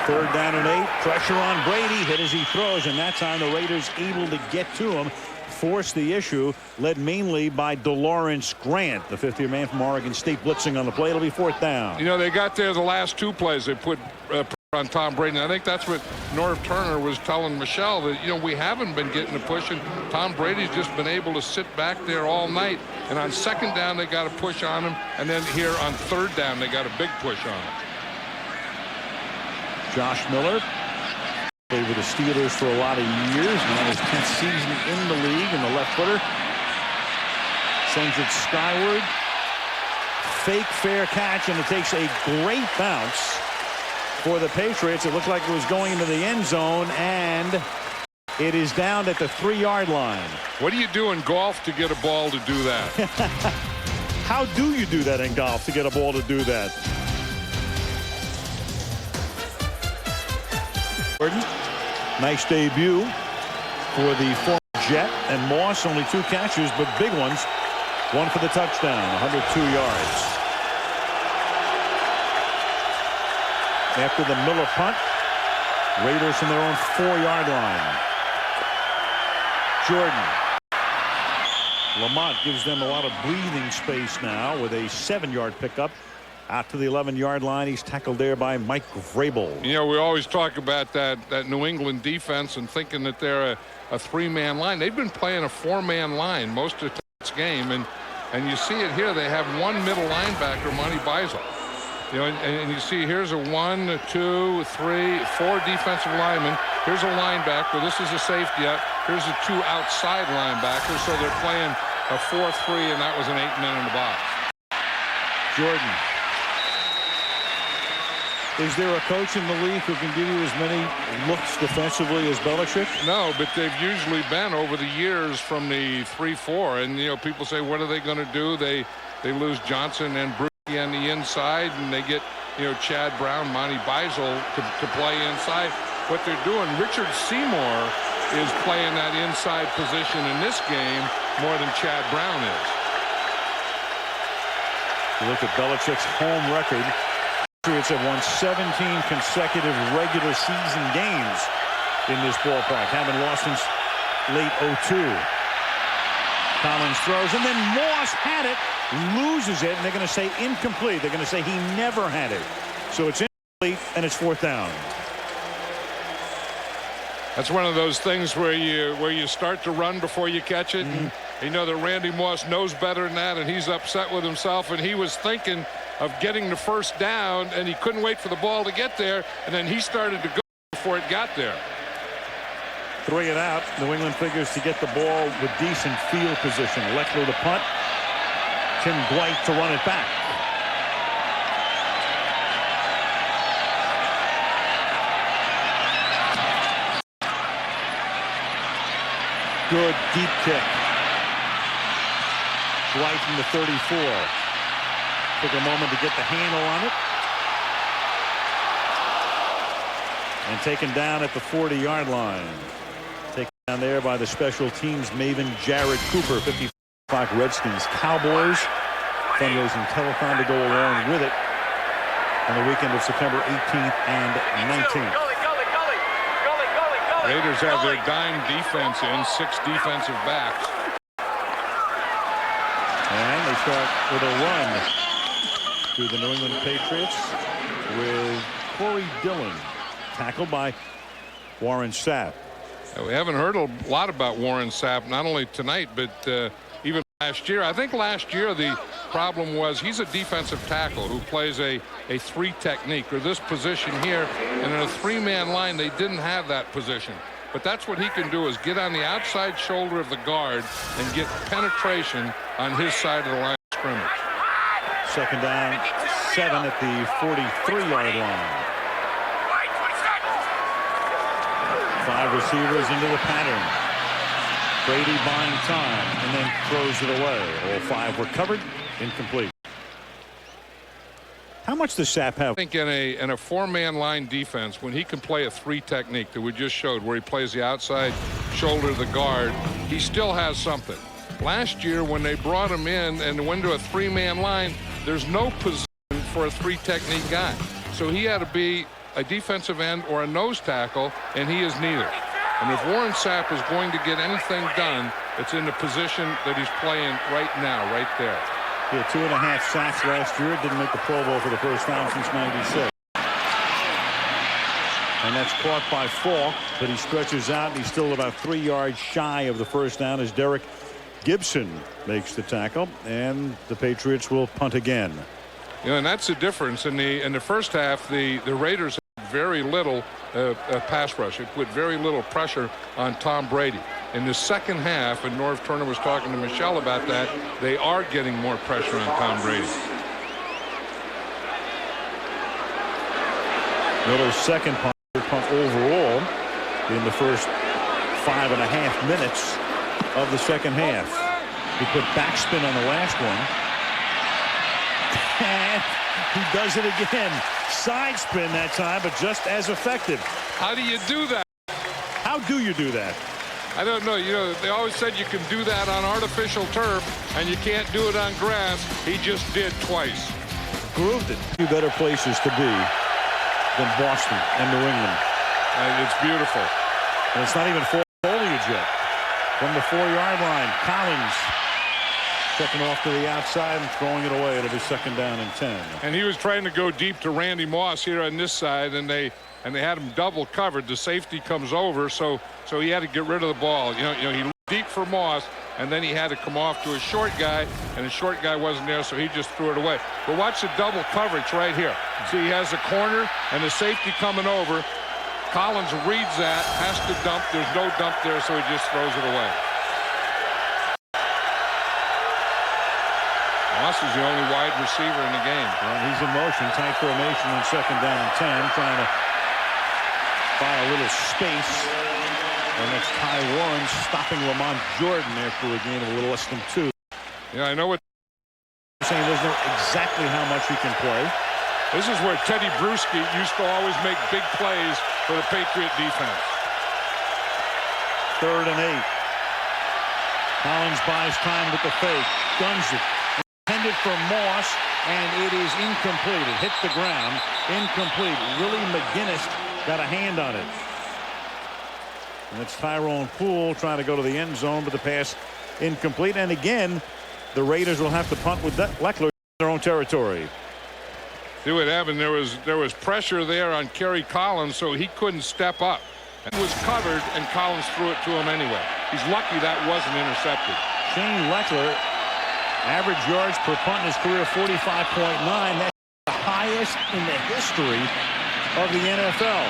Third down and 8. Pressure on Brady. Hit as he throws, and that time the Raiders able to get to him. Force the issue, led mainly by DeLawrence Grant, the fifth-year man from Oregon State, blitzing on the play. It'll be fourth down. They got there the last 2 plays. They put pressure on Tom Brady. And I think that's what Norv Turner was telling Michelle, that, we haven't been getting the push, and Tom Brady's just been able to sit back there all night. And on second down, they got a push on him. And then here on third down, they got a big push on him. Josh Miller played with the Steelers for a lot of years. Now his 10th season in the league, and the left footer sends it skyward fake fair catch, and it takes a great bounce for the Patriots. It looked like it was going into the end zone, and it is down at the 3-yard line. What do you do in golf to get a ball to do that? How do you do that in golf to get a ball to do that? Jordan, nice debut for the former Jet, and Moss, only 2 catches, but big ones. One for the touchdown, 102 yards. After the Miller punt, Raiders from their own 4-yard line. Jordan. Lamont gives them a lot of breathing space now with a 7-yard pickup. Out to the 11-yard line. He's tackled there by Mike Vrabel. You know, we always talk about that New England defense and thinking that they're a 3-man line. They've been playing a 4-man line most of this game, and you see it here. They have one middle linebacker, Monty Beisel. You know, and you see here's a 1, 2, 3, 4 defensive linemen. Here's a linebacker. This is a safety. Here's the 2 outside linebackers. So they're playing a 4-3, and that was an 8-man in the box. Jordan. Is there a coach in the league who can give you as many looks defensively as Belichick? No, but they've usually been over the years from the 3-4. And, you know, people say, what are they going to do? They lose Johnson and Bruce on the inside, and they get, you know, Chad Brown, Monty Beisel to play inside. What they're doing, Richard Seymour is playing that inside position in this game more than Chad Brown is. You look at Belichick's home record. The Patriots have won 17 consecutive regular season games in this ballpark, having lost since late 02. Collins throws, and then Moss had it, loses it, and they're going to say incomplete. They're going to say he never had it. So it's incomplete, and it's 4th down. That's one of those things where you start to run before you catch it. And you know that Randy Moss knows better than that, and he's upset with himself, and he was thinking of getting the 1st down, and he couldn't wait for the ball to get there, and then he started to go before it got there. 3 and out. New England figures to get the ball with decent field position. Leckler to punt. Tim Dwight to run it back. Good deep kick. Dwight from the 34. Took a moment to get the handle on it. And taken down at the 40-yard line. Taken down there by the special teams maven Jared Cooper. 55 Redskins Cowboys. Fundraising telethon to go along with it on the weekend of September 18th and 19th. Raiders have their dime defense in, 6 defensive backs. And they start with a run to the New England Patriots with Corey Dillon, tackled by Warren Sapp. We haven't heard a lot about Warren Sapp, not only tonight, but even last year. I think last year the problem was he's a defensive tackle who plays a 3 technique, or this position here, and in a 3-man line they didn't have that position. But that's what he can do, is get on the outside shoulder of the guard and get penetration on his side of the line of scrimmage. 2nd down, 7 at the 43-yard line. 5 receivers into the pattern. Brady buying time and then throws it away. All 5 were covered. Incomplete. How much does Sapp have? I think in a 4-man line defense, when he can play a 3 technique that we just showed, where he plays the outside shoulder of the guard, he still has something. Last year, when they brought him in and went to a 3-man line, there's no position for a 3 technique guy. So he had to be a defensive end or a nose tackle, and he is neither. And if Warren Sapp is going to get anything done, it's in the position that he's playing right now, right there. He had 2.5 sacks last year. Didn't make the Pro Bowl for the first time since '96. And that's caught by Falk, but he stretches out, and he's still about 3 yards shy of the 1st down as Derek Gibson makes the tackle, and the Patriots will punt again. You know, and that's the difference. In the first half, the Raiders had very little pass rush. It put very little pressure on Tom Brady. In the second half, and Norv Turner was talking to Michelle about that, they are getting more pressure on Tom Brady. Miller's second punt overall in the first 5.5 minutes of the second half. He put backspin on the last one. And he does it again. Side spin that time, but just as effective. How do you do that? How do you do that? I don't know. You know, they always said you can do that on artificial turf, and you can't do it on grass. He just did twice. Proved it. Two better places to be than Boston and New England. It's beautiful. And it's not even foliage yet. From the 4-yard line, Collins checking off to the outside and throwing it away. It'll be second down and 10. And he was trying to go deep to Randy Moss here on this side, and they had him double covered. The safety comes over, so he had to get rid of the ball. You know, he looked deep for Moss, and then he had to come off to a short guy, and the short guy wasn't there, so he just threw it away. But watch the double coverage right here. See, he has the corner and the safety coming over. Collins reads that, has to dump. There's no dump there, so he just throws it away. Moss is the only wide receiver in the game. Well, he's in motion, tight formation on second down and 10, trying to buy a little space. And that's Ty Warren stopping Lamont Jordan after a gain of a little less than 2. Yeah, I know what you're saying. Doesn't know exactly how much he can play. This is where Teddy Bruschi used to always make big plays for the Patriot defense. 3rd and 8. Collins buys time with the fake. Guns it. Intended for Moss, and it is incomplete. It hit the ground. Incomplete. Willie McGinnis got a hand on it. And it's Tyrone Poole trying to go to the end zone, but the pass incomplete. And again, the Raiders will have to punt with Leckler in their own territory. See what happened? There was pressure there on Kerry Collins, so he couldn't step up. It was covered, and Collins threw it to him anyway. He's lucky that wasn't intercepted. Shane Leckler, average yards per punt in his career, 45.9. That's the highest in the history of the NFL.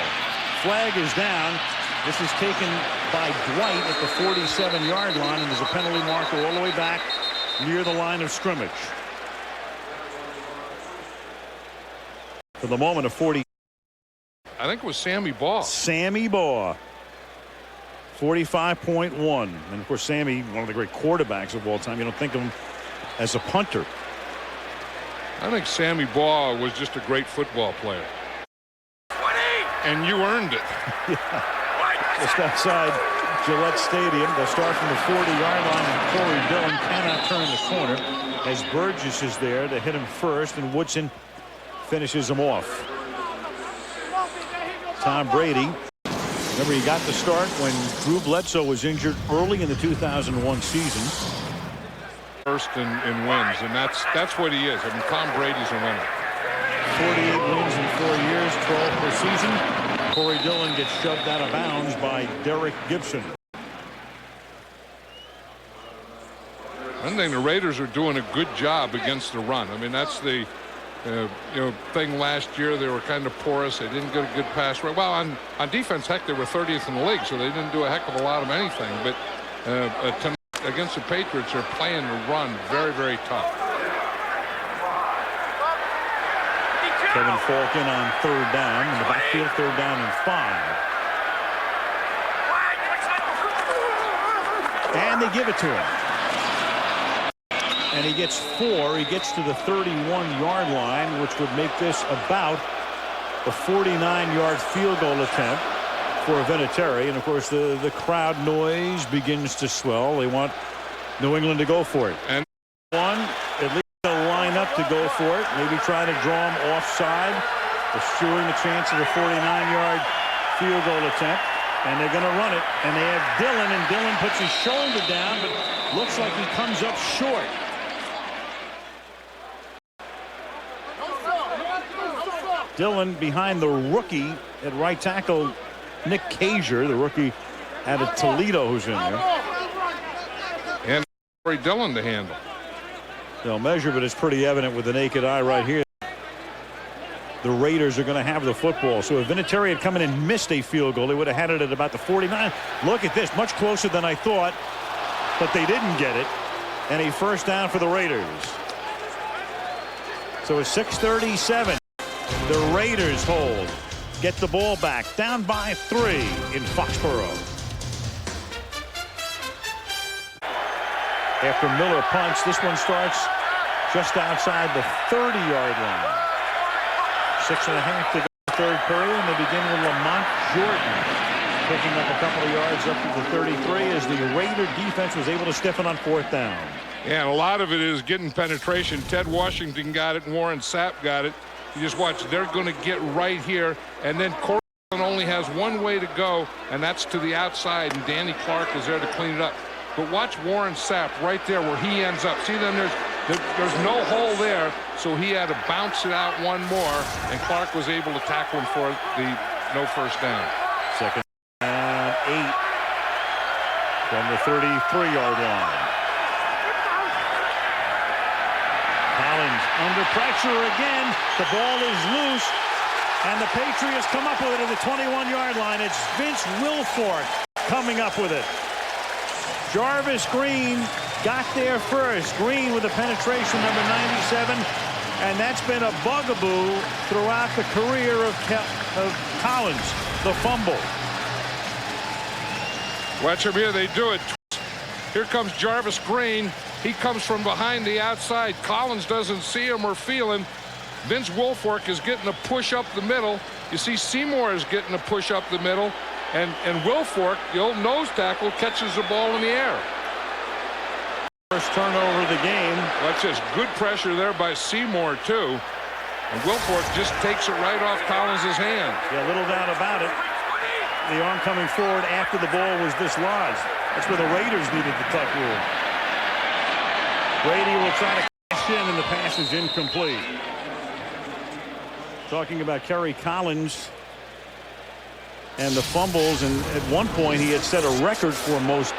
Flag is down. This is taken by Dwight at the 47-yard line, and there's a penalty marker all the way back near the line of scrimmage. For the moment, a 40. I think it was Sammy Baugh. Sammy Baugh. 45.1. And of course, Sammy, one of the great quarterbacks of all time. You don't think of him as a punter. I think Sammy Baugh was just a great football player. 20. And you earned it. Yeah. Just outside Gillette Stadium. They'll start from the 40-yard line, and Corey Dillon cannot turn the corner as Burgess is there to hit him first, and Woodson finishes him off. Tom Brady, remember, he got the start when Drew Bledsoe was injured early in the 2001 season. First in wins, and that's what he is. I mean, Tom Brady's a winner. 48 wins in 4 years, 12 per season. Corey Dillon gets shoved out of bounds by Derek Gibson. I think the Raiders are doing a good job against the run. I mean, that's the thing last year. They were kind of porous. They didn't get a good pass rate. Well, on defense, heck, they were 30th in the league, so they didn't do a heck of a lot of anything. But tonight against the Patriots, they're playing the run very, very tough. Kevin Falcon on 3rd down in the backfield, 3rd down and 5. And they give it to him. And he gets 4. He gets to the 31-yard line, which would make this about a 49-yard field goal attempt for Vinatieri. And of course, the crowd noise begins to swell. They want New England to go for it. And one, at least they'll line up to go for it. Maybe try to draw him offside, eschewing the chance of a 49-yard field goal attempt. And they're going to run it. And they have Dillon, and Dillon puts his shoulder down, but looks like he comes up short. Dillon behind the rookie at right tackle, Nick Cager, the rookie out of Toledo, who's in there. And Corey Dillon to handle. They'll measure, but it's pretty evident with the naked eye right here. The Raiders are going to have the football. So if Vinatieri had come in and missed a field goal, they would have had it at about the 49. Look at this, much closer than I thought, but they didn't get it. And a first down for the Raiders. So it's 6:37. The Raiders hold get the ball back. Down by 3 in Foxborough. After Miller punts, this one starts just outside the 30-yard line. 6.5 to go third period, and they begin with Lamont Jordan picking up a couple of yards up to the 33 as the Raider defense was able to stiffen on 4th down. Yeah, and a lot of it is getting penetration. Ted Washington got it, and Warren Sapp got it. You just watch, they're going to get right here, and then Cortland only has one way to go, and that's to the outside, and Danny Clark is there to clean it up. But watch Warren Sapp right there where he ends up. See, then there's no hole there, so he had to bounce it out one more, and Clark was able to tackle him for the no first down. Second and 8 from the 33-yard line. Collins under pressure again. The ball is loose, and the Patriots come up with it at the 21-yard line. It's Vince Wilfork coming up with it. Jarvis Green got there first. Green with the penetration, number 97, and that's been a bugaboo throughout the career of Collins, the fumble. Watch him here. They do it. Here comes Jarvis Green. He comes from behind the outside. Collins doesn't see him or feel him. Vince Wilfork is getting a push up the middle. You see Seymour is getting a push up the middle. And Wilfork, the old nose tackle, catches the ball in the air. First turnover of the game. Watch this. Good pressure there by Seymour, too. And Wilfork just takes it right off Collins' hand. Yeah, little doubt about it. The arm coming forward after the ball was dislodged. That's where the Raiders needed the tuck rule. Brady will try to cash in, and the pass is incomplete. Talking about Kerry Collins and the fumbles, and at one point he had set a record for most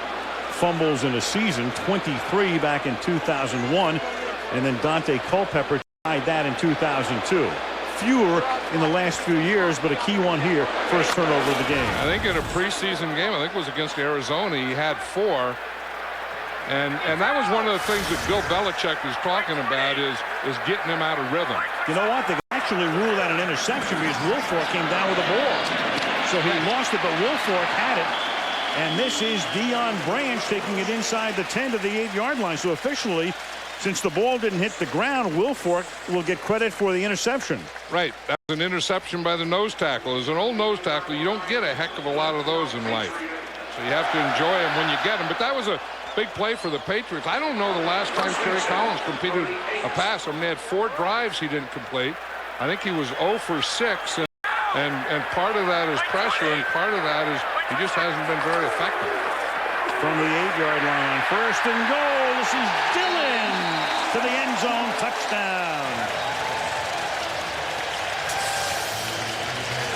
fumbles in a season, 23 back in 2001, and then Dante Culpepper tied that in 2002. Fewer in the last few years, but a key one here. First turnover of the game. I think in a preseason game, I think it was against Arizona, he had 4. And that was one of the things that Bill Belichick is talking about is getting him out of rhythm. You know what? They actually ruled out an interception because Wilfork came down with the ball. So he lost it, but Wilfork had it. And this is Deion Branch taking it inside the 10 to the 8-yard line. So officially, since the ball didn't hit the ground, Wilfork will get credit for the interception. Right. That's an interception by the nose tackle. As an old nose tackle, you don't get a heck of a lot of those in life. So you have to enjoy them when you get them. But that was a big play for the Patriots. I don't know the last time Kerry Collins completed a pass. I mean, they had 4 drives he didn't complete. I think he was 0 for 6. And part of that is pressure, and part of that is he just hasn't been very effective. From the 8-yard line, first and goal. This is Dillon to the end zone, touchdown.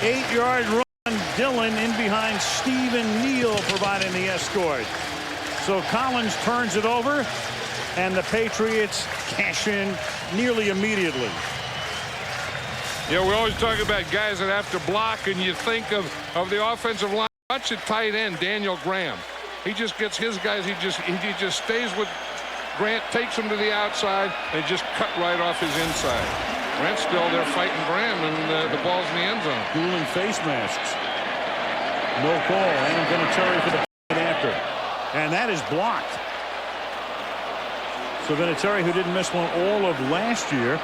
8-yard run, Dillon in behind Stephen Neal providing the escort. So Collins turns it over, and the Patriots cash in nearly immediately. Yeah, we always talk about guys that have to block, and you think of the offensive line. Watch it tight end, Daniel Graham. He just gets his guys. He just stays with Grant, takes him to the outside, and just cut right off his inside. Grant's still there fighting Graham, and the ball's in the end zone. Dueling face masks. No call. And Vinatieri for the after. And that is blocked. So Vinatieri, who didn't miss one all of last year,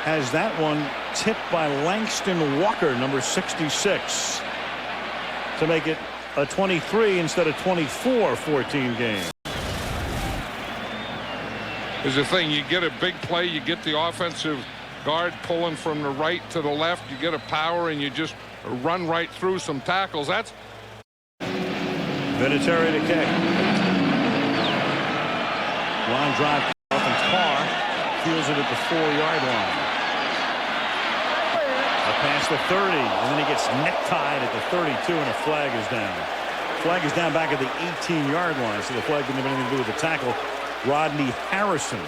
has that one tipped by Langston Walker, number 66, to make it a 23 instead of 24-14 game. Is the thing, you get a big play, you get the offensive guard pulling from the right to the left, you get a power, and you just run right through some tackles. That's Vinatieri to kick. Line drive off, and Carr feels it at the 4-yard line. Past the 30, and then he gets necktied at the 32, and a flag is down. Flag is down back at the 18-yard line, so the flag didn't have anything to do with the tackle. Rodney Harrison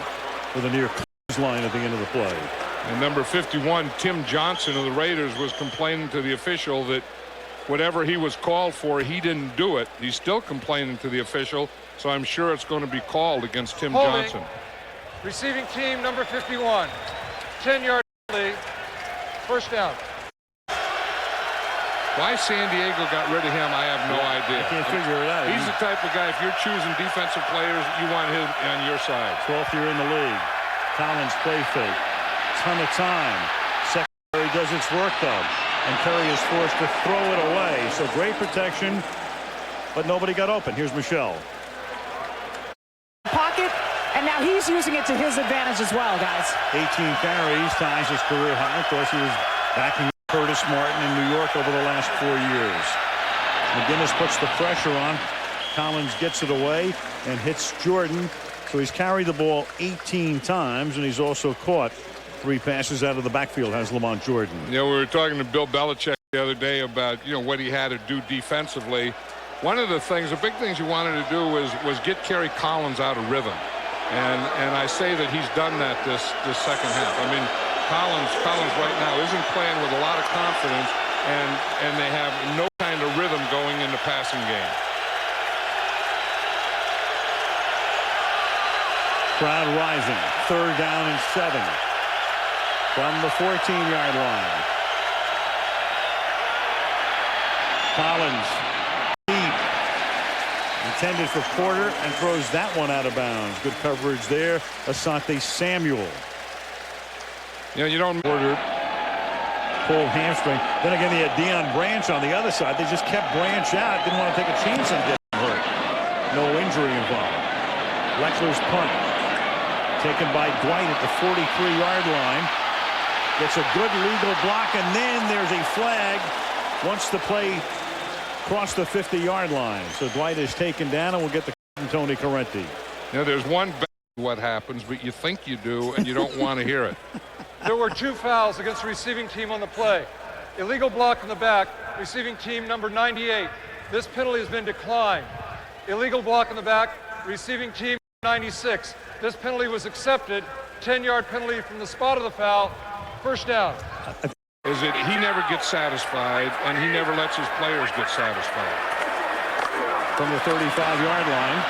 with a near clothesline at the end of the play. And number 51, Tim Johnson of the Raiders, was complaining to the official that whatever he was called for, he didn't do it. He's still complaining to the official, so I'm sure it's going to be called against Tim Johnson. Receiving team number 51, 10-yard penalty. First down. Why San Diego got rid of him, I have no idea. I can't figure it out. He's the type of guy, if you're choosing defensive players, you want him on your side. 12th year in the league. Collins play fake. Ton of time. Secondary does its work, though. And Curry is forced to throw it away. So great protection, but nobody got open. Here's Michelle. Pocket, and now he's using it to his advantage as well, guys. 18 carries, ties his career high. Of course, he was backing Curtis Martin in New York over the last 4 years. McGinnis puts the pressure on. Collins gets it away and hits Jordan. So he's carried the ball 18 times, and he's also caught 3 passes out of the backfield, has Lamont Jordan. You know, we were talking to Bill Belichick the other day about, you know, what he had to do defensively. One of the things, the big things he wanted to do was get Kerry Collins out of rhythm. And I say that he's done that this second half. I mean, Collins right now isn't playing with a lot of confidence, and they have no kind of rhythm going in the passing game. Crowd rising. 3rd down and 7 from the 14-yard line. Collins deep, intended for Porter, and throws that one out of bounds. Good coverage there. Asante Samuel. You know, you don't Porter pulled hamstring. Then again, they had Deion Branch on the other side. They just kept Branch out. Didn't want to take a chance on getting hurt. No injury involved. Leckler's punt taken by Dwight at the 43-yard line. Gets a good legal block, and then there's a flag once the play crossed the 50-yard line. So Dwight is taken down, and we'll get the Tony Correnti. You know, there's one what happens, but you think you do, and you don't want to hear it. There were 2 fouls against the receiving team on the play. Illegal block in the back, receiving team number 98. This penalty has been declined. Illegal block in the back, receiving team 96. This penalty was accepted. 10-yard penalty from the spot of the foul. First down. Is it he never gets satisfied, and he never lets his players get satisfied. From the 35-yard line.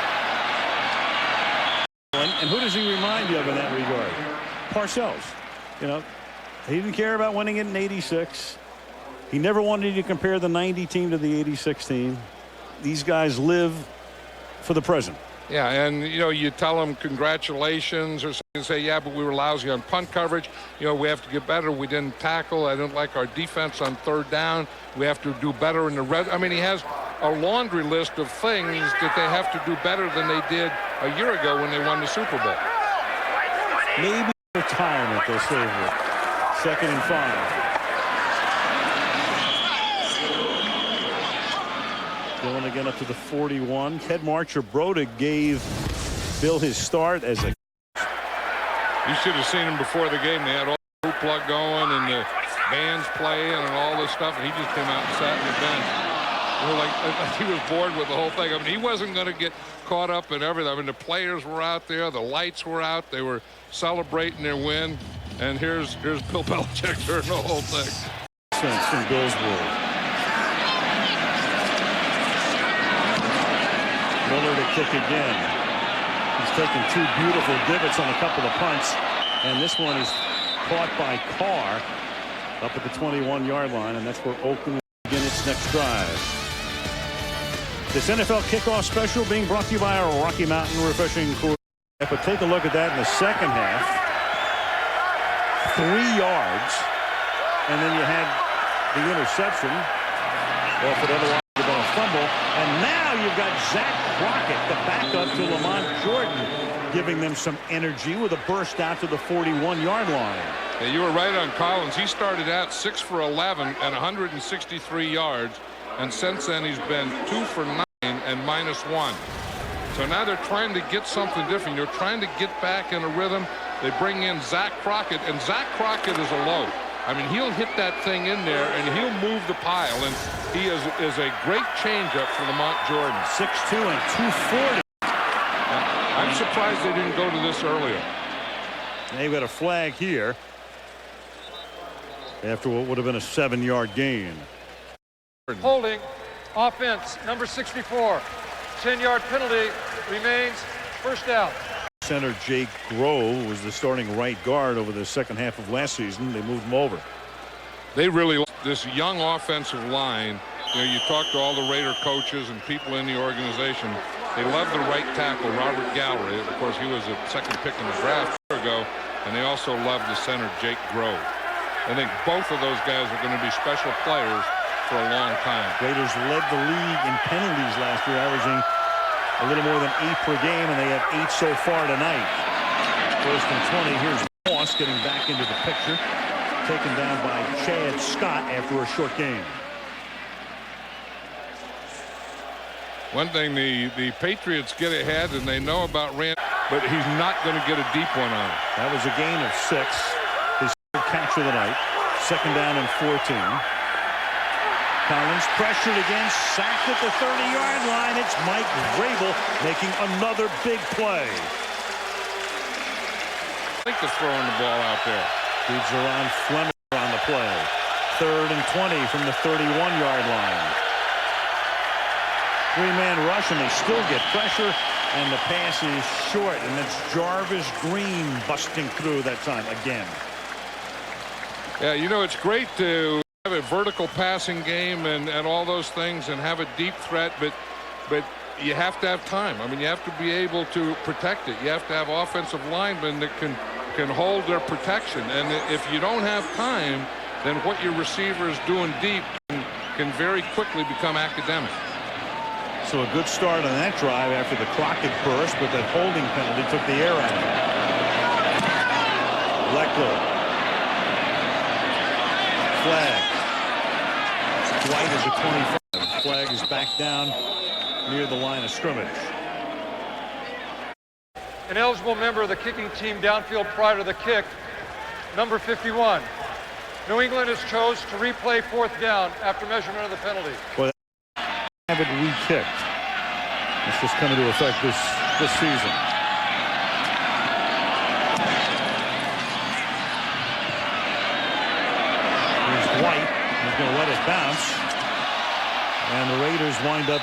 And who does he remind you of in that regard? Parcells. You know, he didn't care about winning it in '86. He never wanted to compare the '90 team to the '86 team. These guys live for the present. Yeah, and, you know, you tell them congratulations or something, say, yeah, but we were lousy on punt coverage. You know, we have to get better. We didn't tackle. I didn't like our defense on 3rd down. We have to do better in the red. I mean, he has a laundry list of things that they have to do better than they did a year ago when they won the Super Bowl. Maybe retirement, they'll save it. 2nd and 5. Going again up to the 41. Ted Marcher-Broda gave Bill his start as a. You should have seen him before the game. They had all the hoopla going and the bands playing and all this stuff, and he just came out and sat in the bench. You know, like he was bored with the whole thing. I mean, he wasn't going to get caught up in everything. I mean, the players were out there, the lights were out, they were celebrating their win, and here's Bill Belichick during the whole thing. Sense in Bill's world. Miller to kick again. He's taken 2 beautiful divots on a couple of punts, and this one is caught by Carr up at the 21-yard line, and that's where Oakland will begin its next drive. This NFL kickoff special being brought to you by our Rocky Mountain Refreshing Cool. But take a look at that in the second half. 3 yards, and then you had the interception. Off it otherwise. A fumble, and now you've got Zach Crockett, the backup to Lamont Jordan, giving them some energy with a burst out to the 41-yard line. Yeah, you were right on Collins. He started out 6 for 11 and 163 yards, and since then he's been 2 for 9 and -1. So now they're trying to get something different. They're trying to get back in a rhythm. They bring in Zach Crockett, and Zach Crockett is a load. I mean, he'll hit that thing in there, and he'll move the pile, and he is a great changeup for Lamont Jordan. 6'2" and 240. I'm surprised they didn't go to this earlier. They've got a flag here after what would have been a 7-yard gain. Holding, offense, number 64. 10-yard penalty remains. First down. Center Jake Grove was the starting right guard over the second half of last season. They moved him over. They really, this young offensive line, you know, you talk to all the Raider coaches and people in the organization, they love the right tackle, Robert Gallery. Of course, he was a second pick in the draft a year ago, and they also love the center, Jake Grove. I think both of those guys are going to be special players for a long time. Raiders led the league in penalties last year, averaging a little more than 8 per game, and they have 8 so far tonight. First and 20. Here's Moss getting back into the picture, taken down by Chad Scott after a short game. One thing, the Patriots get ahead, and they know about Rand, but he's not going to get a deep one on him. That was a gain of 6. His third catch of the night. Second down and 14. Collins pressured again, sacked at the 30-yard line. It's Mike Vrabel making another big play. I think they're throwing the ball out there. Feeds around Fleming on the play. 3rd and 20 from the 31-yard line. 3-man rush, and they still get pressure, and the pass is short, and it's Jarvis Green busting through that time again. Yeah, you know, it's great to have a vertical passing game and all those things and have a deep threat, but you have to have time. I mean, you have to be able to protect it. You have to have offensive linemen that can hold their protection, and if you don't have time, then what your receiver is doing deep can very quickly become academic. So a good start on that drive after the Crockett burst, but that holding penalty took the air out of it. Leckler. Flag. White is at 25. Flag is back down near the line of scrimmage. An eligible member of the kicking team downfield prior to the kick, number 51. New England has chose to replay 4th down after measurement of the penalty. Well, have it re-kicked. It's just coming to effect this season. Here's White. He's going to let it bounce. And the Raiders wind up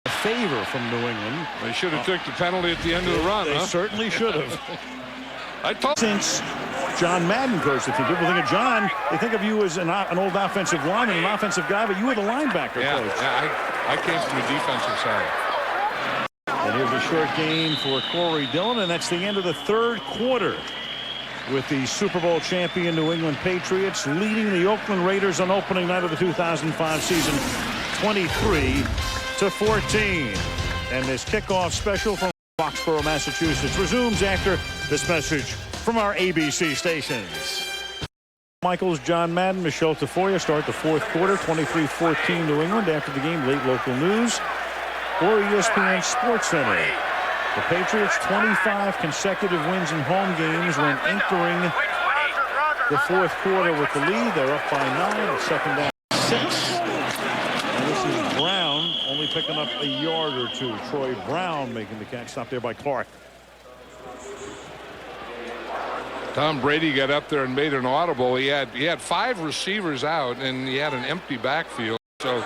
a favor from New England. They should have took the penalty at the end of the run. They certainly should have. Since John Madden coached the team, people think of John, they think of you as an old offensive lineman, an offensive guy, but you were the linebacker coach. Yeah, I came from the defensive side. And here's a short gain for Corey Dillon, and that's the end of the 3rd quarter, with the Super Bowl champion New England Patriots leading the Oakland Raiders on opening night of the 2005 season 23-14. And this kickoff special from Foxborough, Massachusetts resumes after this message from our ABC stations. Michaels, John Madden, Michelle Tafoya start the 4th quarter, 23-14 New England. After the game, late local news or ESPN Sports Center. The Patriots 25 consecutive wins in home games when entering the 4th quarter with the lead. They're up by 9. It's 2nd down 6. And this is Brown only picking up a yard or 2. Troy Brown making the catch. Stop there by Clark. Tom Brady got up there and made an audible. He had 5 receivers out, and he had an empty backfield. So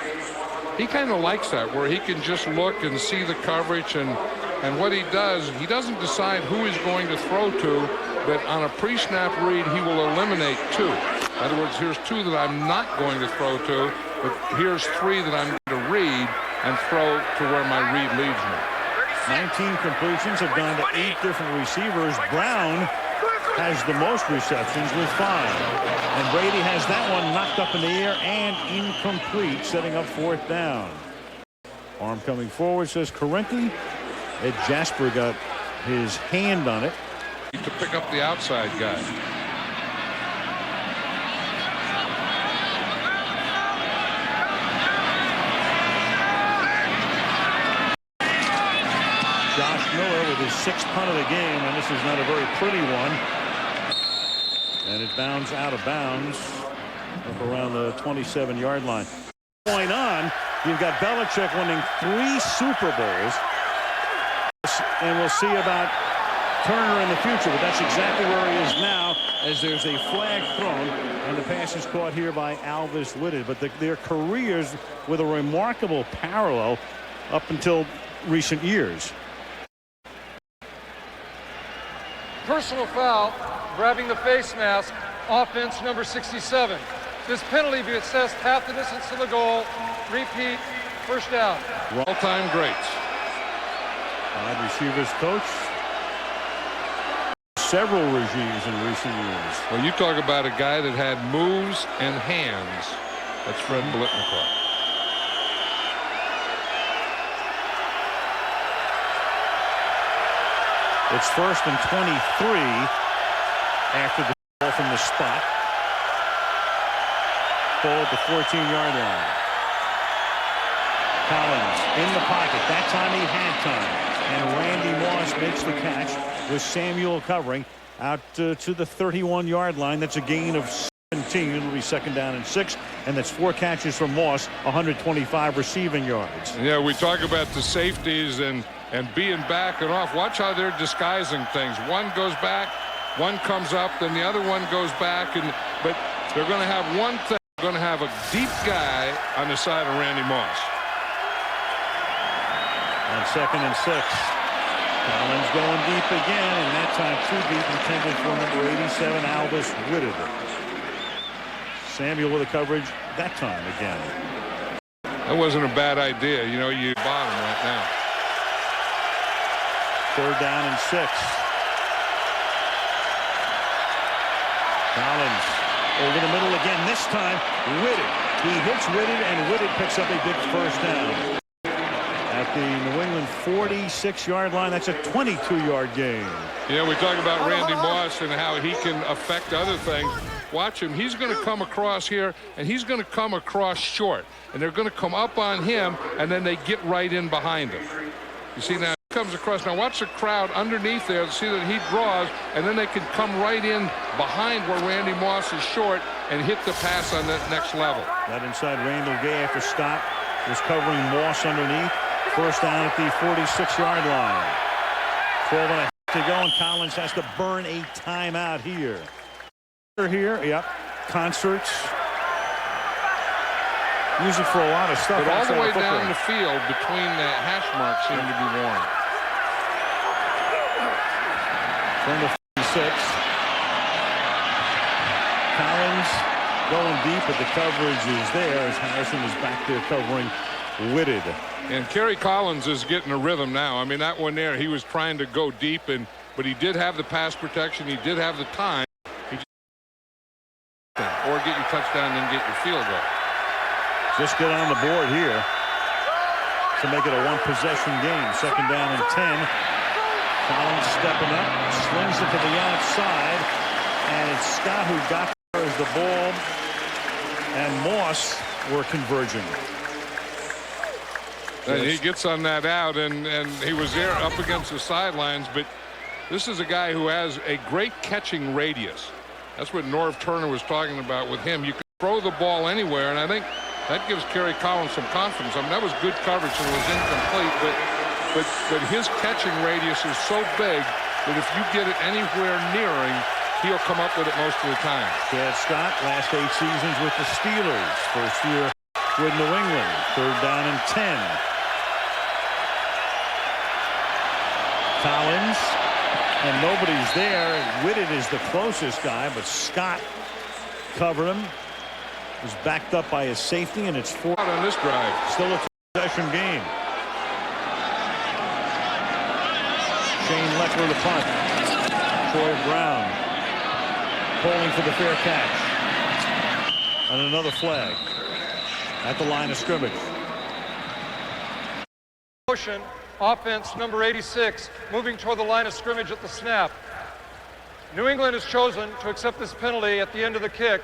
he kind of likes that, where he can just look and see the coverage, and what he does, he doesn't decide who he's going to throw to, but on a pre-snap read, he will eliminate 2. In other words, here's 2 that I'm not going to throw to, but here's 3 that I'm going to read and throw to where my read leads me. 19 completions have gone to 8 different receivers. Brown has the most receptions with 5. And Brady has that one knocked up in the air and incomplete, setting up 4th down. Arm coming forward, says Correnti. Ed Jasper got his hand on it. To pick up the outside guy. Josh Miller with his 6th punt of the game, and this is not a very pretty one. And it bounds out of bounds up around the 27-yard line. Going on, you've got Belichick winning 3 Super Bowls. And we'll see about Turner in the future, but that's exactly where he is now, as there's a flag thrown, and the pass is caught here by Alvis Little. But their careers with a remarkable parallel up until recent years. Personal foul, grabbing the face mask Offense number 67. This penalty be assessed half the distance to the goal. Repeat, first down. All-time greats. Wide receivers coach. Several regimes in recent years. Well, you talk about a guy that had moves and hands. That's Fred Biletnikoff. It's 1st and 23 after the ball from the spot. Ball at the 14-yard line. Collins in the pocket. That time he had time. And Randy Moss makes the catch with Samuel covering out to the 31-yard line. That's a gain of 17. It'll be 2nd down and 6. And that's 4 catches from Moss, 125 receiving yards. Yeah, we talk about the safeties and being back and off. Watch how they're disguising things. One goes back, one comes up, then the other one goes back. But they're going to have one thing. They're going to have a deep guy on the side of Randy Moss. On 2nd and 6. Collins going deep again, and that time too deep, intended for number 87, Albus Whitted. Samuel with the coverage that time again. That wasn't a bad idea. You know, you bottom right now. 3rd down and 6. Collins over the middle again. This time, Whitted. He hits Whitted, and Whitted picks up a big first down. At the New England 46-yard line, that's a 22-yard gain. Yeah, we talk about Randy Moss and how he can affect other things. Watch him. He's going to come across here, and he's going to come across short. And they're going to come up on him, and then they get right in behind him. You see now, he comes across. Now watch the crowd underneath there to see that he draws, and then they can come right in behind where Randy Moss is short and hit the pass on that next level. That inside Randall Gay after stop was covering Moss underneath. 1st down at the 46-yard line. 12 and a half to go, and Collins has to burn a timeout here. Yep. Concerts. Use it for a lot of stuff. But all the way down the field between the hash marks seem to be worn. From the 46. Collins going deep, but the coverage is there as Harrison is back there covering Whitted. And Kerry Collins is getting a rhythm now. I mean, that one there, he was trying to go deep, but he did have the pass protection. He did have the time. Or get your touchdown and then get your field goal. Just get on the board here to make it a one-possession game. 2nd down and 10. Collins stepping up, slings it to the outside, and it's Scott who got there as the ball and Moss were converging. And he gets on that out, and he was there up against the sidelines, but this is a guy who has a great catching radius. That's what Norv Turner was talking about with him. You can throw the ball anywhere, and I think that gives Kerry Collins some confidence. I mean, that was good coverage and it was incomplete, but his catching radius is so big that if you get it anywhere near him, he'll come up with it most of the time. Chad Scott, last 8 seasons with the Steelers. First year with New England. 3rd down and 10. Collins, and nobody's there. Whitted is the closest guy, but Scott covered him. Was backed up by his safety, and it's 4 on this drive. Still a possession game. Shane Leckler the punt. Troy Brown pulling for the fair catch. And another flag at the line of scrimmage. Motion. Offense number 86, moving toward the line of scrimmage at the snap. New England has chosen to accept this penalty at the end of the kick.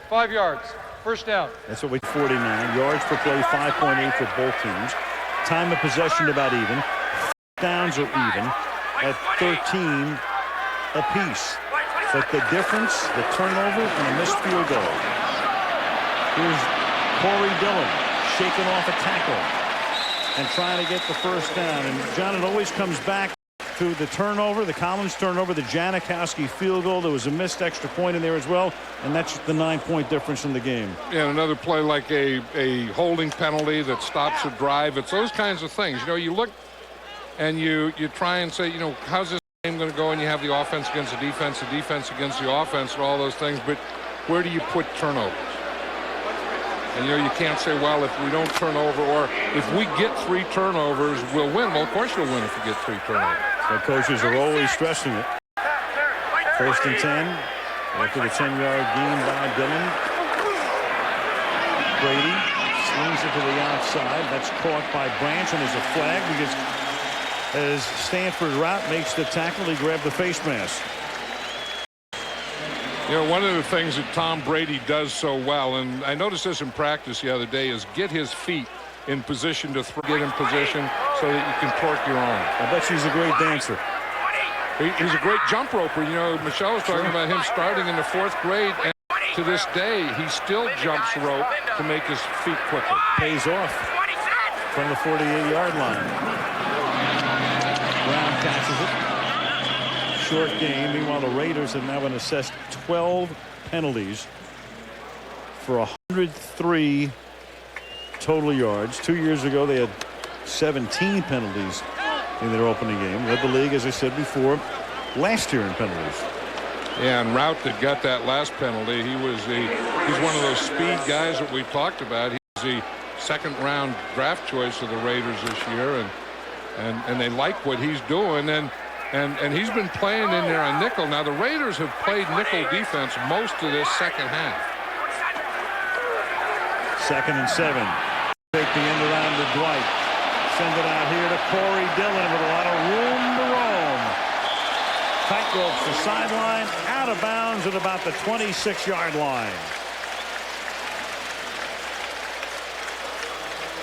5 yards. First down. That's what we 49 yards per play, 5.8 for both teams. Time of possession about even. Downs are even at 13 apiece. But the difference, the turnover and a missed field goal. Here's Corey Dillon shaking off a tackle and trying to get the first down. And John, it always comes back to the turnover, the Collins turnover, the Janikowski field goal. There was a missed extra point in there as well, and that's the 9-point difference in the game. Yeah, another play like a holding penalty that stops a drive. It's those kinds of things. You know, you look and you try and say, you know, how's this I'm going to go and you have the offense against the defense against the offense, and all those things. But where do you put turnovers? And you can't say, well, if we don't turn over, or if we get 3 turnovers, we'll win. Well, of course you'll win if you get 3 turnovers. The coaches are always stressing it. 1st and 10 after the 10-yard gain by Dillon. Brady slings it to the outside. That's caught by Branch, and there's a flag because as Stanford route makes the tackle, he grabbed the face mask. One of the things that Tom Brady does so well, and I noticed this in practice the other day, is get his feet in position to get in position so that you can torque your arm. I bet she's a great dancer. He's a great jump roper. Michelle was talking about him starting in the 4th grade, and to this day, he still jumps rope to make his feet quicker. Pays off from the 48-yard line. Brown catches it. Short game. Meanwhile, the Raiders have now been assessed 12 penalties for 103 total yards. 2 years ago, they had 17 penalties in their opening game. Led the league, as I said before, last year in penalties. Yeah, and Rout that got that last penalty, he's one of those speed guys that we talked about. He's the 2nd-round draft choice of the Raiders this year, and they like what he's doing. And he's been playing in there on nickel. Now, the Raiders have played nickel defense most of this second half. 2nd and 7. Take the end around to Dwight. Send it out here to Corey Dillon with a lot of room to roam. Tight ropes the sideline, out of bounds at about the 26-yard line.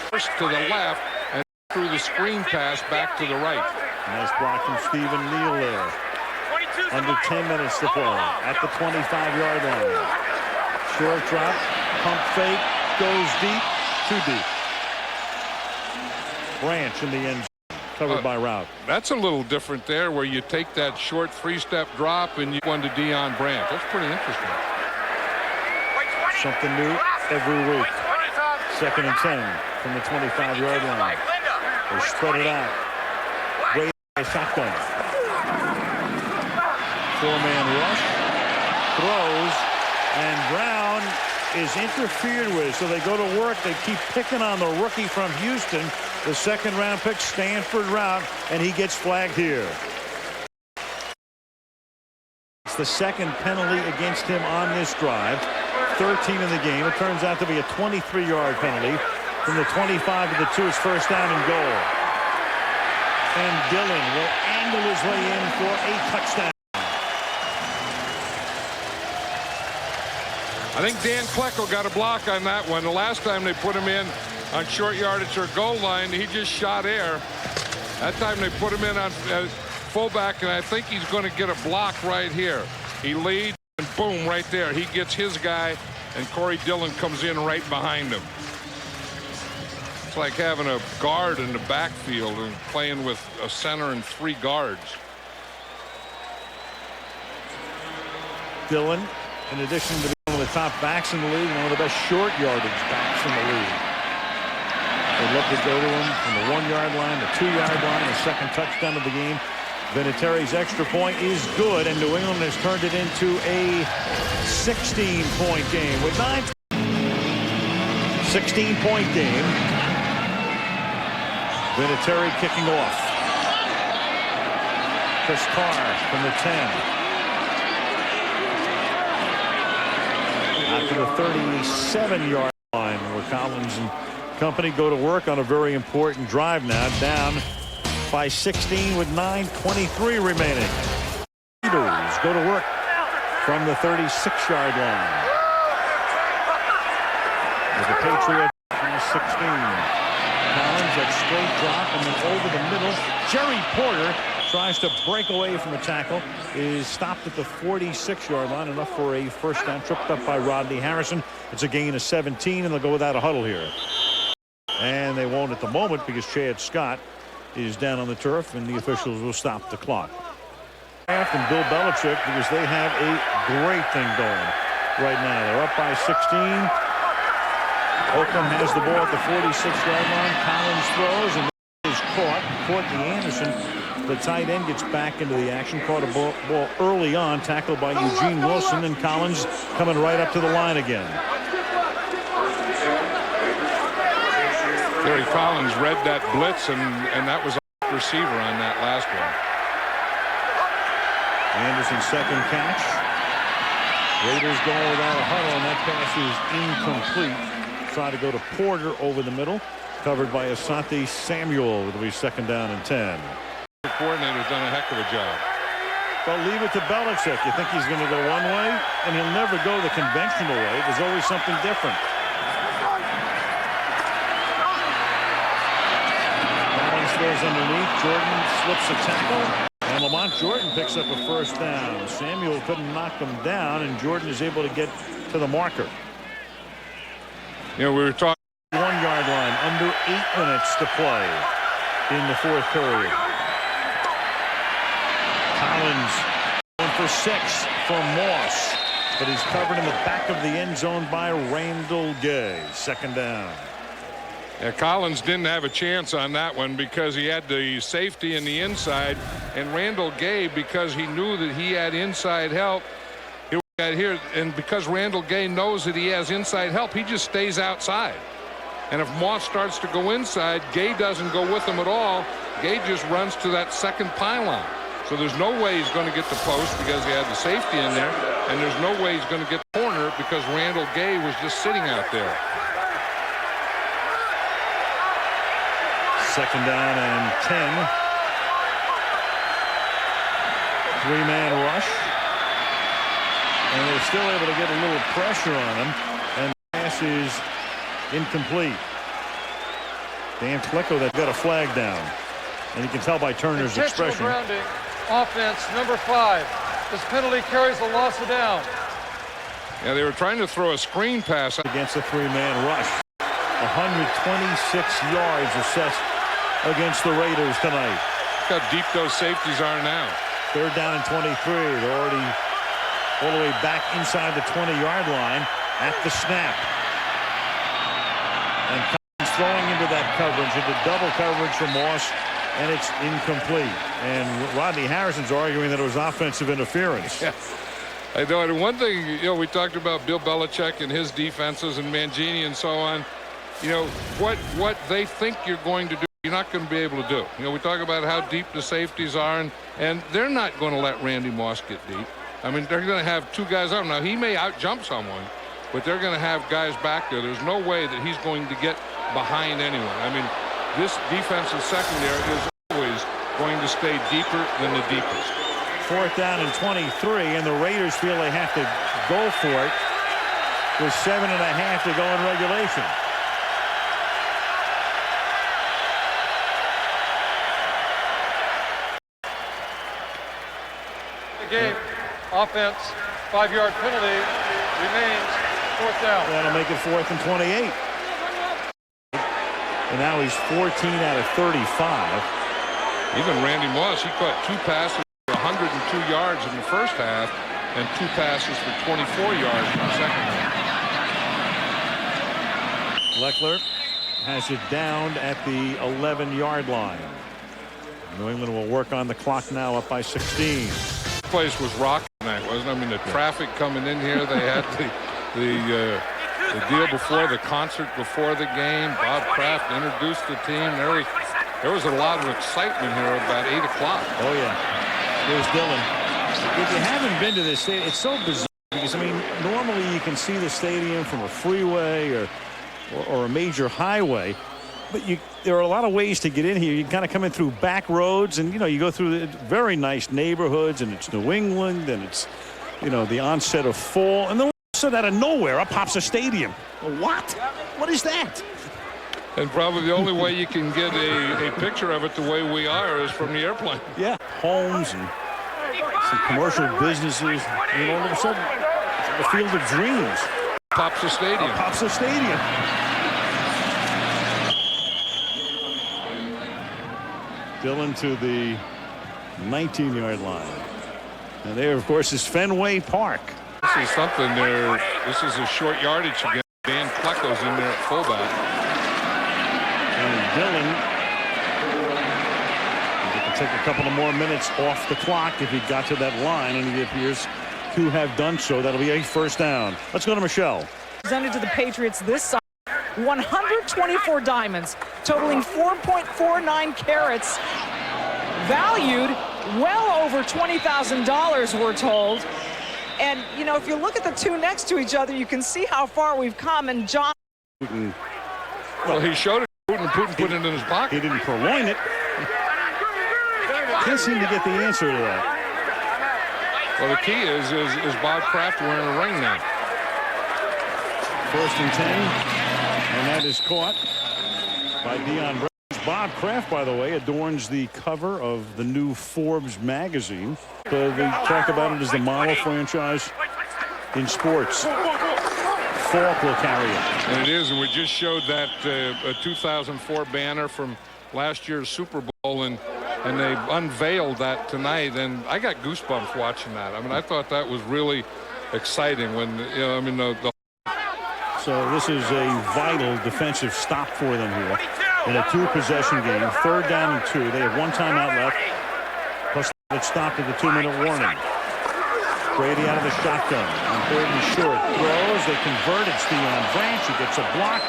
First to the left and through the screen pass back to the right. Nice block from Stephen Neal there. Under 10 minutes to play at the 25-yard line. Short drop, pump fake, goes deep, too deep. Branch in the end zone, covered by Rout. That's a little different there, where you take that short 3-step drop and you go to Deion Branch. That's pretty interesting. Something new every week. 2nd and 10 from the 25-yard line. They spread it out. A shotgun. 4-man rush. Throws. And Brown is interfered with. So they go to work. They keep picking on the rookie from Houston. The 2nd-round pick, Stanford Rout. And he gets flagged here. It's the 2nd penalty against him on this drive. 13 in the game. It turns out to be a 23-yard penalty. From the 25 to the 2, it's 1st down and goal. And Dillon will angle his way in for a touchdown. I think Dan Kleckel got a block on that one. The last time they put him in on short yardage or goal line, he just shot air. That time they put him in on fullback, and I think he's going to get a block right here. He leads, and boom, right there. He gets his guy, and Corey Dillon comes in right behind him. It's like having a guard in the backfield and playing with a center and 3 guards. Dillon, in addition to being one of the top backs in the league, one of the best short yardage backs in the league. They'd love to go to him from the 1-yard line, the 2-yard line, the 2nd touchdown of the game. Vinatieri's extra point is good, and New England has turned it into a 16-point game with 16-point game. Vinatieri kicking off. Chris Carr from the 10. After the 37-yard line, where Collins and company go to work on a very important drive now, down by 16 with 9:23 remaining. Raiders go to work from the 36-yard line. With the Patriots on 16. Collins, that straight drop, and then over the middle. Jerry Porter tries to break away from the tackle, is stopped at the 46-yard line, enough for a 1st down, tripped up by Rodney Harrison. It's a gain of 17, and they'll go without a huddle here. And they won't at the moment because Chad Scott is down on the turf, and the officials will stop the clock. And Bill Belichick, because they have a great thing going right now. They're up by 16. Oakland has the ball at the 46-yard line. Collins throws, and is caught. Courtney Anderson The tight end gets back into the action. Caught a ball early on. Tackled by Eugene Wilson. And Collins coming right up to the line again. Gary Collins read that blitz, and that was a receiver on that last one. Anderson's second catch. Raiders going without a huddle, and that pass is incomplete. Try to go to Porter over the middle. Covered by Asante Samuel. It'll be 2nd down and 10. The coordinator's done a heck of a job. But leave it to Belichick. You think he's going to go one way, and he'll never go the conventional way. There's always something different. Collins goes underneath. Jordan slips a tackle. And Lamont Jordan picks up a 1st down. Samuel couldn't knock him down, and Jordan is able to get to the marker. You know, we were talking 1-yard line, under 8 minutes to play in the 4th period. Collins going for 6 for Moss, but he's covered in the back of the end zone by Randall Gay. 2nd down. Yeah, Collins didn't have a chance on that one because he had the safety in the inside, and Randall Gay, because he knew that he had inside help. Here, and because Randall Gay knows that he has inside help, he just stays outside. And if Moss starts to go inside, Gay doesn't go with him at all. Gay just runs to that 2nd pylon. So there's no way he's going to get the post because he had the safety in there, and there's no way he's going to get the corner because Randall Gay was just sitting out there. 2nd down and 10. 3-man rush. And they're still able to get a little pressure on him. And the pass is incomplete. Dan Klecko that got a flag down. And you can tell by Turner's expression. Grounding, offense number 5. This penalty carries a loss of down. Yeah, they were trying to throw a screen pass against a 3-man rush. 126 yards assessed against the Raiders tonight. Look how deep those safeties are now. 3rd down and 23. They're already all the way back inside the 20-yard line at the snap. And Collins throwing into that coverage, into double coverage for Moss, and it's incomplete. And Rodney Harrison's arguing that it was offensive interference. Yeah. I know. And one thing, you know, we talked about Bill Belichick and his defenses and Mangini and so on. You know, what they think you're going to do, you're not going to be able to do. You know, we talk about how deep the safeties are, and they're not going to let Randy Moss get deep. I mean, they're going to have 2 guys out. Now, he may out-jump someone, but they're going to have guys back there. There's no way that he's going to get behind anyone. I mean, this defensive secondary is always going to stay deeper than the deepest. 4th down and 23, and the Raiders feel they have to go for it with 7.5 to go in regulation. Game offense, 5-yard penalty remains. 4th down. That'll make it 4th and 28. And now he's 14 out of 35. Even Randy Moss, he caught 2 passes for 102 yards in the first half and 2 passes for 24 yards in the second half. Leckler has it down at the 11-yard line. New England will work on the clock now, up by 16. Place was rocking tonight, wasn't it? I mean, the traffic coming in here. They had the deal before the concert before the game. Bob Kraft introduced the team. There was a lot of excitement here about 8 o'clock. Oh yeah, there's Dylan. If you haven't been to this stadium, it's so bizarre because I mean, normally you can see the stadium from a freeway or a major highway. But there are a lot of ways to get in here. You kind of come in through back roads, and you know you go through the very nice neighborhoods, and it's New England, and it's the onset of fall, and then out of nowhere up pops a stadium. What? What is that? And probably the only way you can get a picture of it the way we are is from the airplane. Yeah, homes and some commercial businesses, and all of a sudden, it's the field of dreams. Pops a stadium. Pops a stadium. Dylan to the 19-yard line. And there, of course, is Fenway Park. This is something there. This is a short yardage again. Dan Klecko's in there at fullback. And Dylan, you can take a couple of more minutes off the clock if he got to that line, and he appears to have done so. That'll be a first down. Let's go to Michelle. Presented to the Patriots this side. 124 diamonds, totaling 4.49 carats, valued well over $20,000, we're told. And, you know, if you look at the two next to each other, you can see how far we've come. And John... Well, he showed it. Putin put it in his pocket. He didn't purloin it. Can't seem to get the answer to that. Well, the key is Bob Kraft wearing a ring now. 1st and 10. And that is caught by Deion Branch. Bob Kraft, by the way, adorns the cover of the new Forbes magazine. They talk about it as the model franchise in sports. Falk will carry it. And it is, and we just showed that a 2004 banner from last year's Super Bowl, and they unveiled that tonight, and I got goosebumps watching that. I mean, I thought that was really exciting when, you know, I mean, the So this is a vital defensive stop for them here in a 2-possession game. 3rd down and 2. They have 1 timeout left. Plus it stopped at the 2-minute warning. Brady out of the shotgun. On 3rd and short. Throws. They convert it. Deion Branch. He gets a block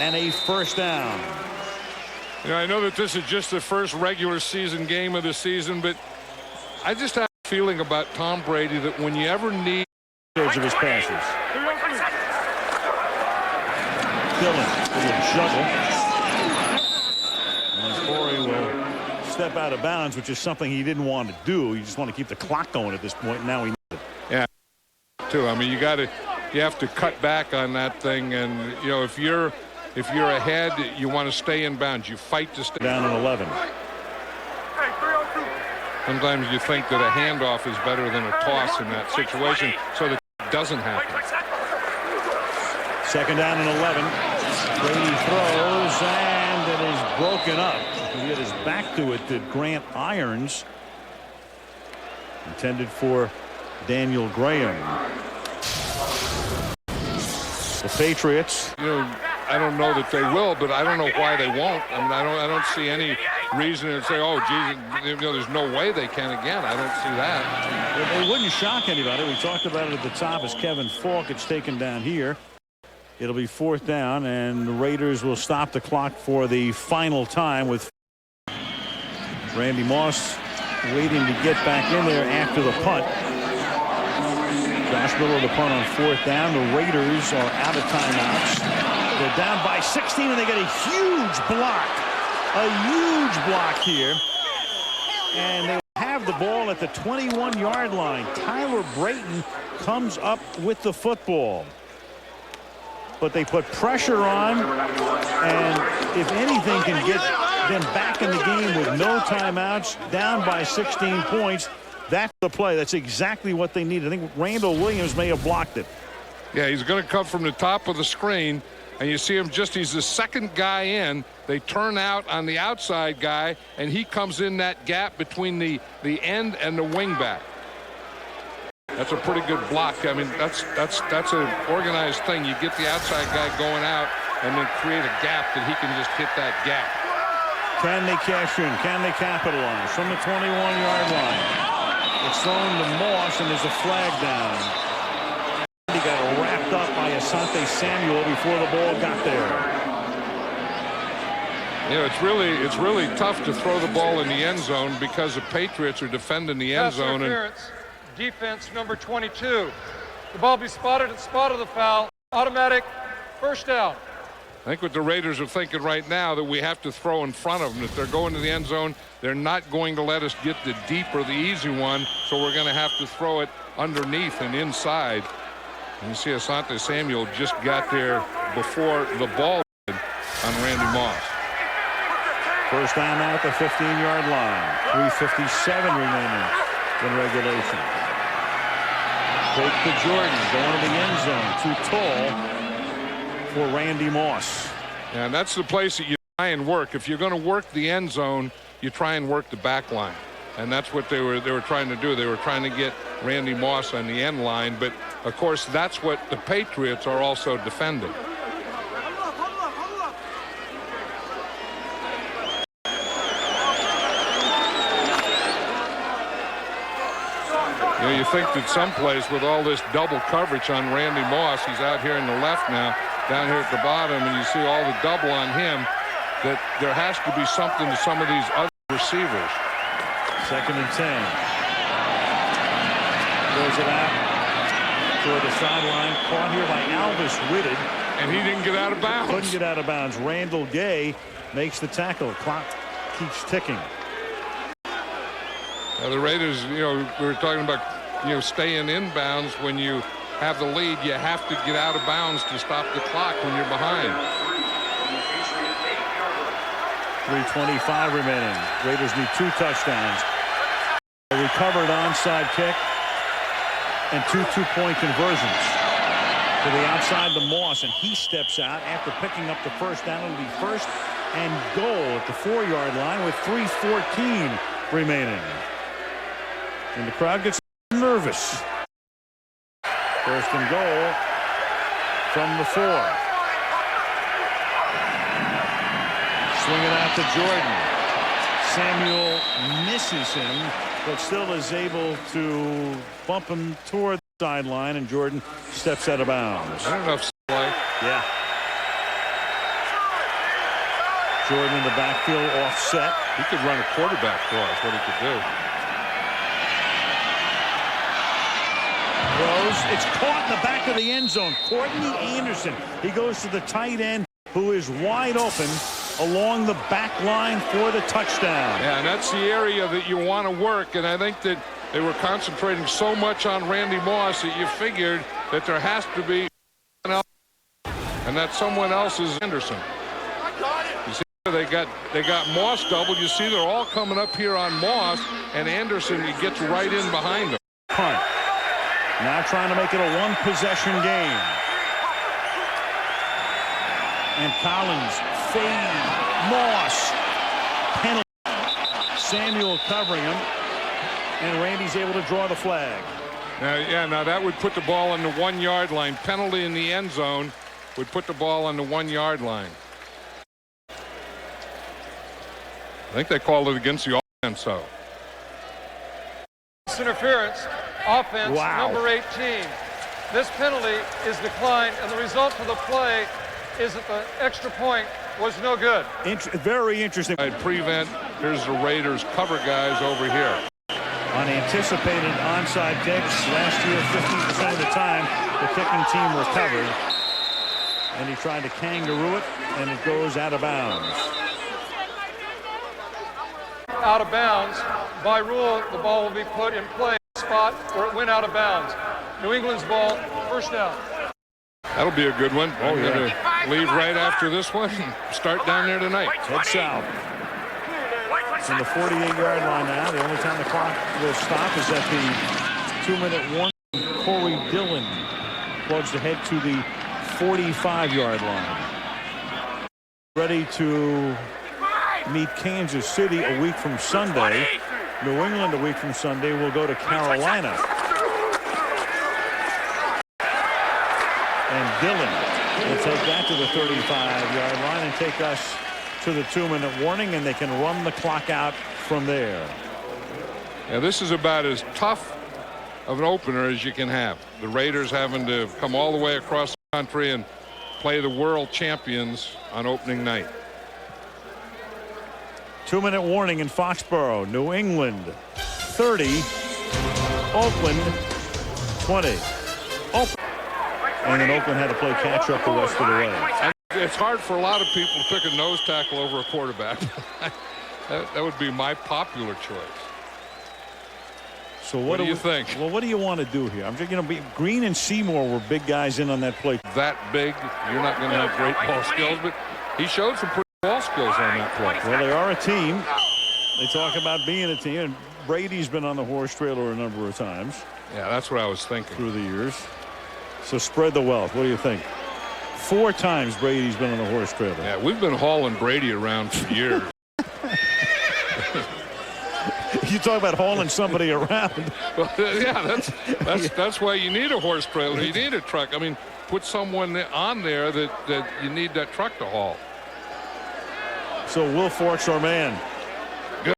and a first down. You know, I know that this is just the first regular season game of the season, but I just have a feeling about Tom Brady that when you ever need of his passes. Dillon will juggle. And Corey will step out of bounds, which is something he didn't want to do. You just want to keep the clock going at this point. And now he knows it. Yeah, too. I mean, you have to cut back on that thing, and you know, if you're ahead, you want to stay in bounds. You fight to stay down in 11. Sometimes you think that a handoff is better than a toss in that situation, so that it doesn't happen. 2nd down and 11. Brady throws, and it is broken up. He had his back to it, did Grant Irons. Intended for Daniel Graham. The Patriots. You know, I don't know that they will, but I don't know why they won't. I mean, I don't see any reason to say, oh, geez, you know, there's no way they can again. I don't see that. Well, they wouldn't shock anybody. We talked about it at the top as Kevin Falk gets taken down here. It'll be 4th down, and the Raiders will stop the clock for the final time with Randy Moss waiting to get back in there after the punt. Josh Miller the punt on 4th down. The Raiders are out of timeouts. They're down by 16, and they get a huge block. A huge block here. And they have the ball at the 21-yard line. Tyler Brayton comes up with the football. But they put pressure on, and if anything can get them back in the game with no timeouts, down by 16 points, that's the play. That's exactly what they need. I think Randall Williams may have blocked it. Yeah, he's going to come from the top of the screen, and you see him he's the second guy in. They turn out on the outside guy, and he comes in that gap between the end and the wing back. That's a pretty good block. I mean, that's an organized thing. You get the outside guy going out and then create a gap that he can just hit that gap. Can they cash in? Can they capitalize from the 21-yard line? It's thrown to Moss, and there's a flag down. He got wrapped up by Asante Samuel before the ball got there. You know, it's really tough to throw the ball in the end zone because the Patriots are defending the end zone. Defense number 22. The ball be spotted at the spot of the foul. Automatic first down. I think what the Raiders are thinking right now, that we have to throw in front of them. If they're going to the end zone, they're not going to let us get the deep or the easy one, so we're going to have to throw it underneath and inside. And you see Asante Samuel just got there before the ball on Randy Moss. First down now at the 15-yard line. 3:57 remaining in regulation. Fake to Jordan, going to the end zone. Too tall for Randy Moss. And that's the place that you try and work. If you're going to work the end zone, you try and work the back line. And that's what they were trying to do. They were trying to get Randy Moss on the end line. But, of course, that's what the Patriots are also defending. You know, you think that someplace with all this double coverage on Randy Moss, he's out here in the left now, down here at the bottom, and you see all the double on him, that there has to be something to some of these other receivers. 2nd and 10. Throws it out toward the sideline. Caught here by Alvis Whitted. And he didn't get out of bounds. Couldn't get out of bounds. Randall Gay makes the tackle. Clock keeps ticking. The Raiders, you know, we were talking about, you know, staying inbounds. When you have the lead, you have to get out of bounds to stop the clock when you're behind. 3:25 remaining. Raiders need 2 touchdowns. A recovered onside kick and 2 two-point conversions. To the outside to Moss, and he steps out after picking up the first down. It'll be 1st and goal at the 4-yard line with 3:14 remaining. And the crowd gets nervous. 1st and goal from the 4. Swing it out to Jordan. Samuel misses him, but still is able to bump him toward the sideline, and Jordan steps out of bounds. I don't know if yeah. Jordan in the backfield offset. He could run a quarterback for us, what he could do. Throws. It's caught in the back of the end zone. Courtney Anderson. He goes to the tight end, who is wide open along the back line for the touchdown. Yeah, and that's the area that you want to work, and I think that they were concentrating so much on Randy Moss that you figured that there has to be someone else, and that someone else is Anderson. You see, they got Moss doubled. You see, they're all coming up here on Moss, and Anderson, he gets right in behind them. Punt. Now trying to make it a 1-possession game. And Collins fade. Moss penalty. Samuel covering him, and Randy's able to draw the flag. Now that would put the ball on the 1-yard line. Penalty in the end zone would put the ball on the 1-yard line. I think they called it against the offense, so. Interference, offense, wow. number 18. This penalty is declined, and the result of the play is that the extra point was no good. Very interesting. I'd prevent. Here's the Raiders cover guys over here. Unanticipated onside kicks. Last year, 15% of the time, the kicking team recovered. And he tried to kangaroo it, and it goes out of bounds. Out of bounds. By rule, the ball will be put in play spot where it went out of bounds. New England's ball, 1st down. That'll be a good one. I'm going to leave right after this one and start down there tonight. Head south. From the 48-yard line now. The only time the clock will stop is at the 2-minute warning. Corey Dillon plugs ahead to the 45-yard line. Ready to meet Kansas City a week from Sunday. New England a week from Sunday will go to Carolina. And Dillon will take that to the 35-yard line and take us to the 2-minute warning, and they can run the clock out from there. Yeah, this is about as tough of an opener as you can have. The Raiders having to come all the way across the country and play the world champions on opening night. 2-minute warning in Foxborough. New England 30, Oakland 20. And then Oakland had to play catch up the rest of the way. And it's hard for a lot of people to pick a nose tackle over a quarterback. that would be my popular choice. So what do you think? Well, what do you want to do here? I'm just, Green and Seymour were big guys in on that play. That big, you're not going to have great ball skills, but he showed some pretty ball skills on that play. Well, they are a team. They talk about being a team, and Brady's been on the horse trailer a number of times. Yeah, that's what I was thinking. Through the years. So spread the wealth. What do you think? 4 times Brady's been on the horse trailer. Yeah, we've been hauling Brady around for years. You talk about hauling somebody around. Well, yeah, that's why you need a horse trailer. You need a truck. I mean, put someone on there that you need that truck to haul. So Will Fork's our man. Good.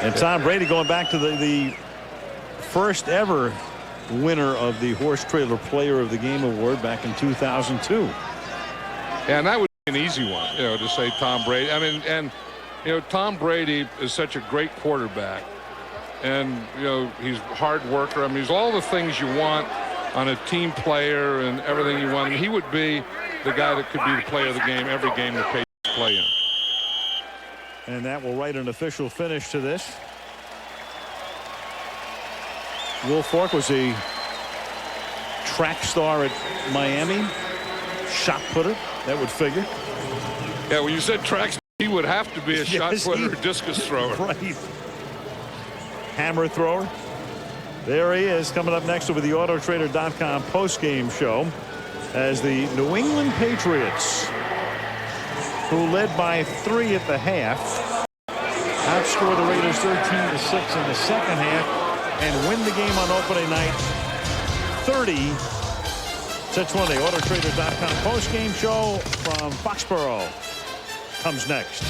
And Tom Brady going back to the first ever winner of the Horse Trailer Player of the Game award back in 2002. And that would be an easy one, to say Tom Brady. I mean, and Tom Brady is such a great quarterback, and he's a hard worker. I mean, he's all the things you want on a team player and everything you want. And he would be the guy that could be the player of the game every game the Patriots play in. And that will write an official finish to this. Will Fork was a track star at Miami. Shot putter, that would figure. Yeah, when you said track, he would have to be a shot putter or discus thrower. Right. Hammer thrower. There he is, coming up next over the Autotrader.com postgame show as the New England Patriots, who led by 3 at the half, outscore the Raiders 13-6 in the second half and win the game on opening night 30-20. Autotrader.com postgame show from Foxborough comes next.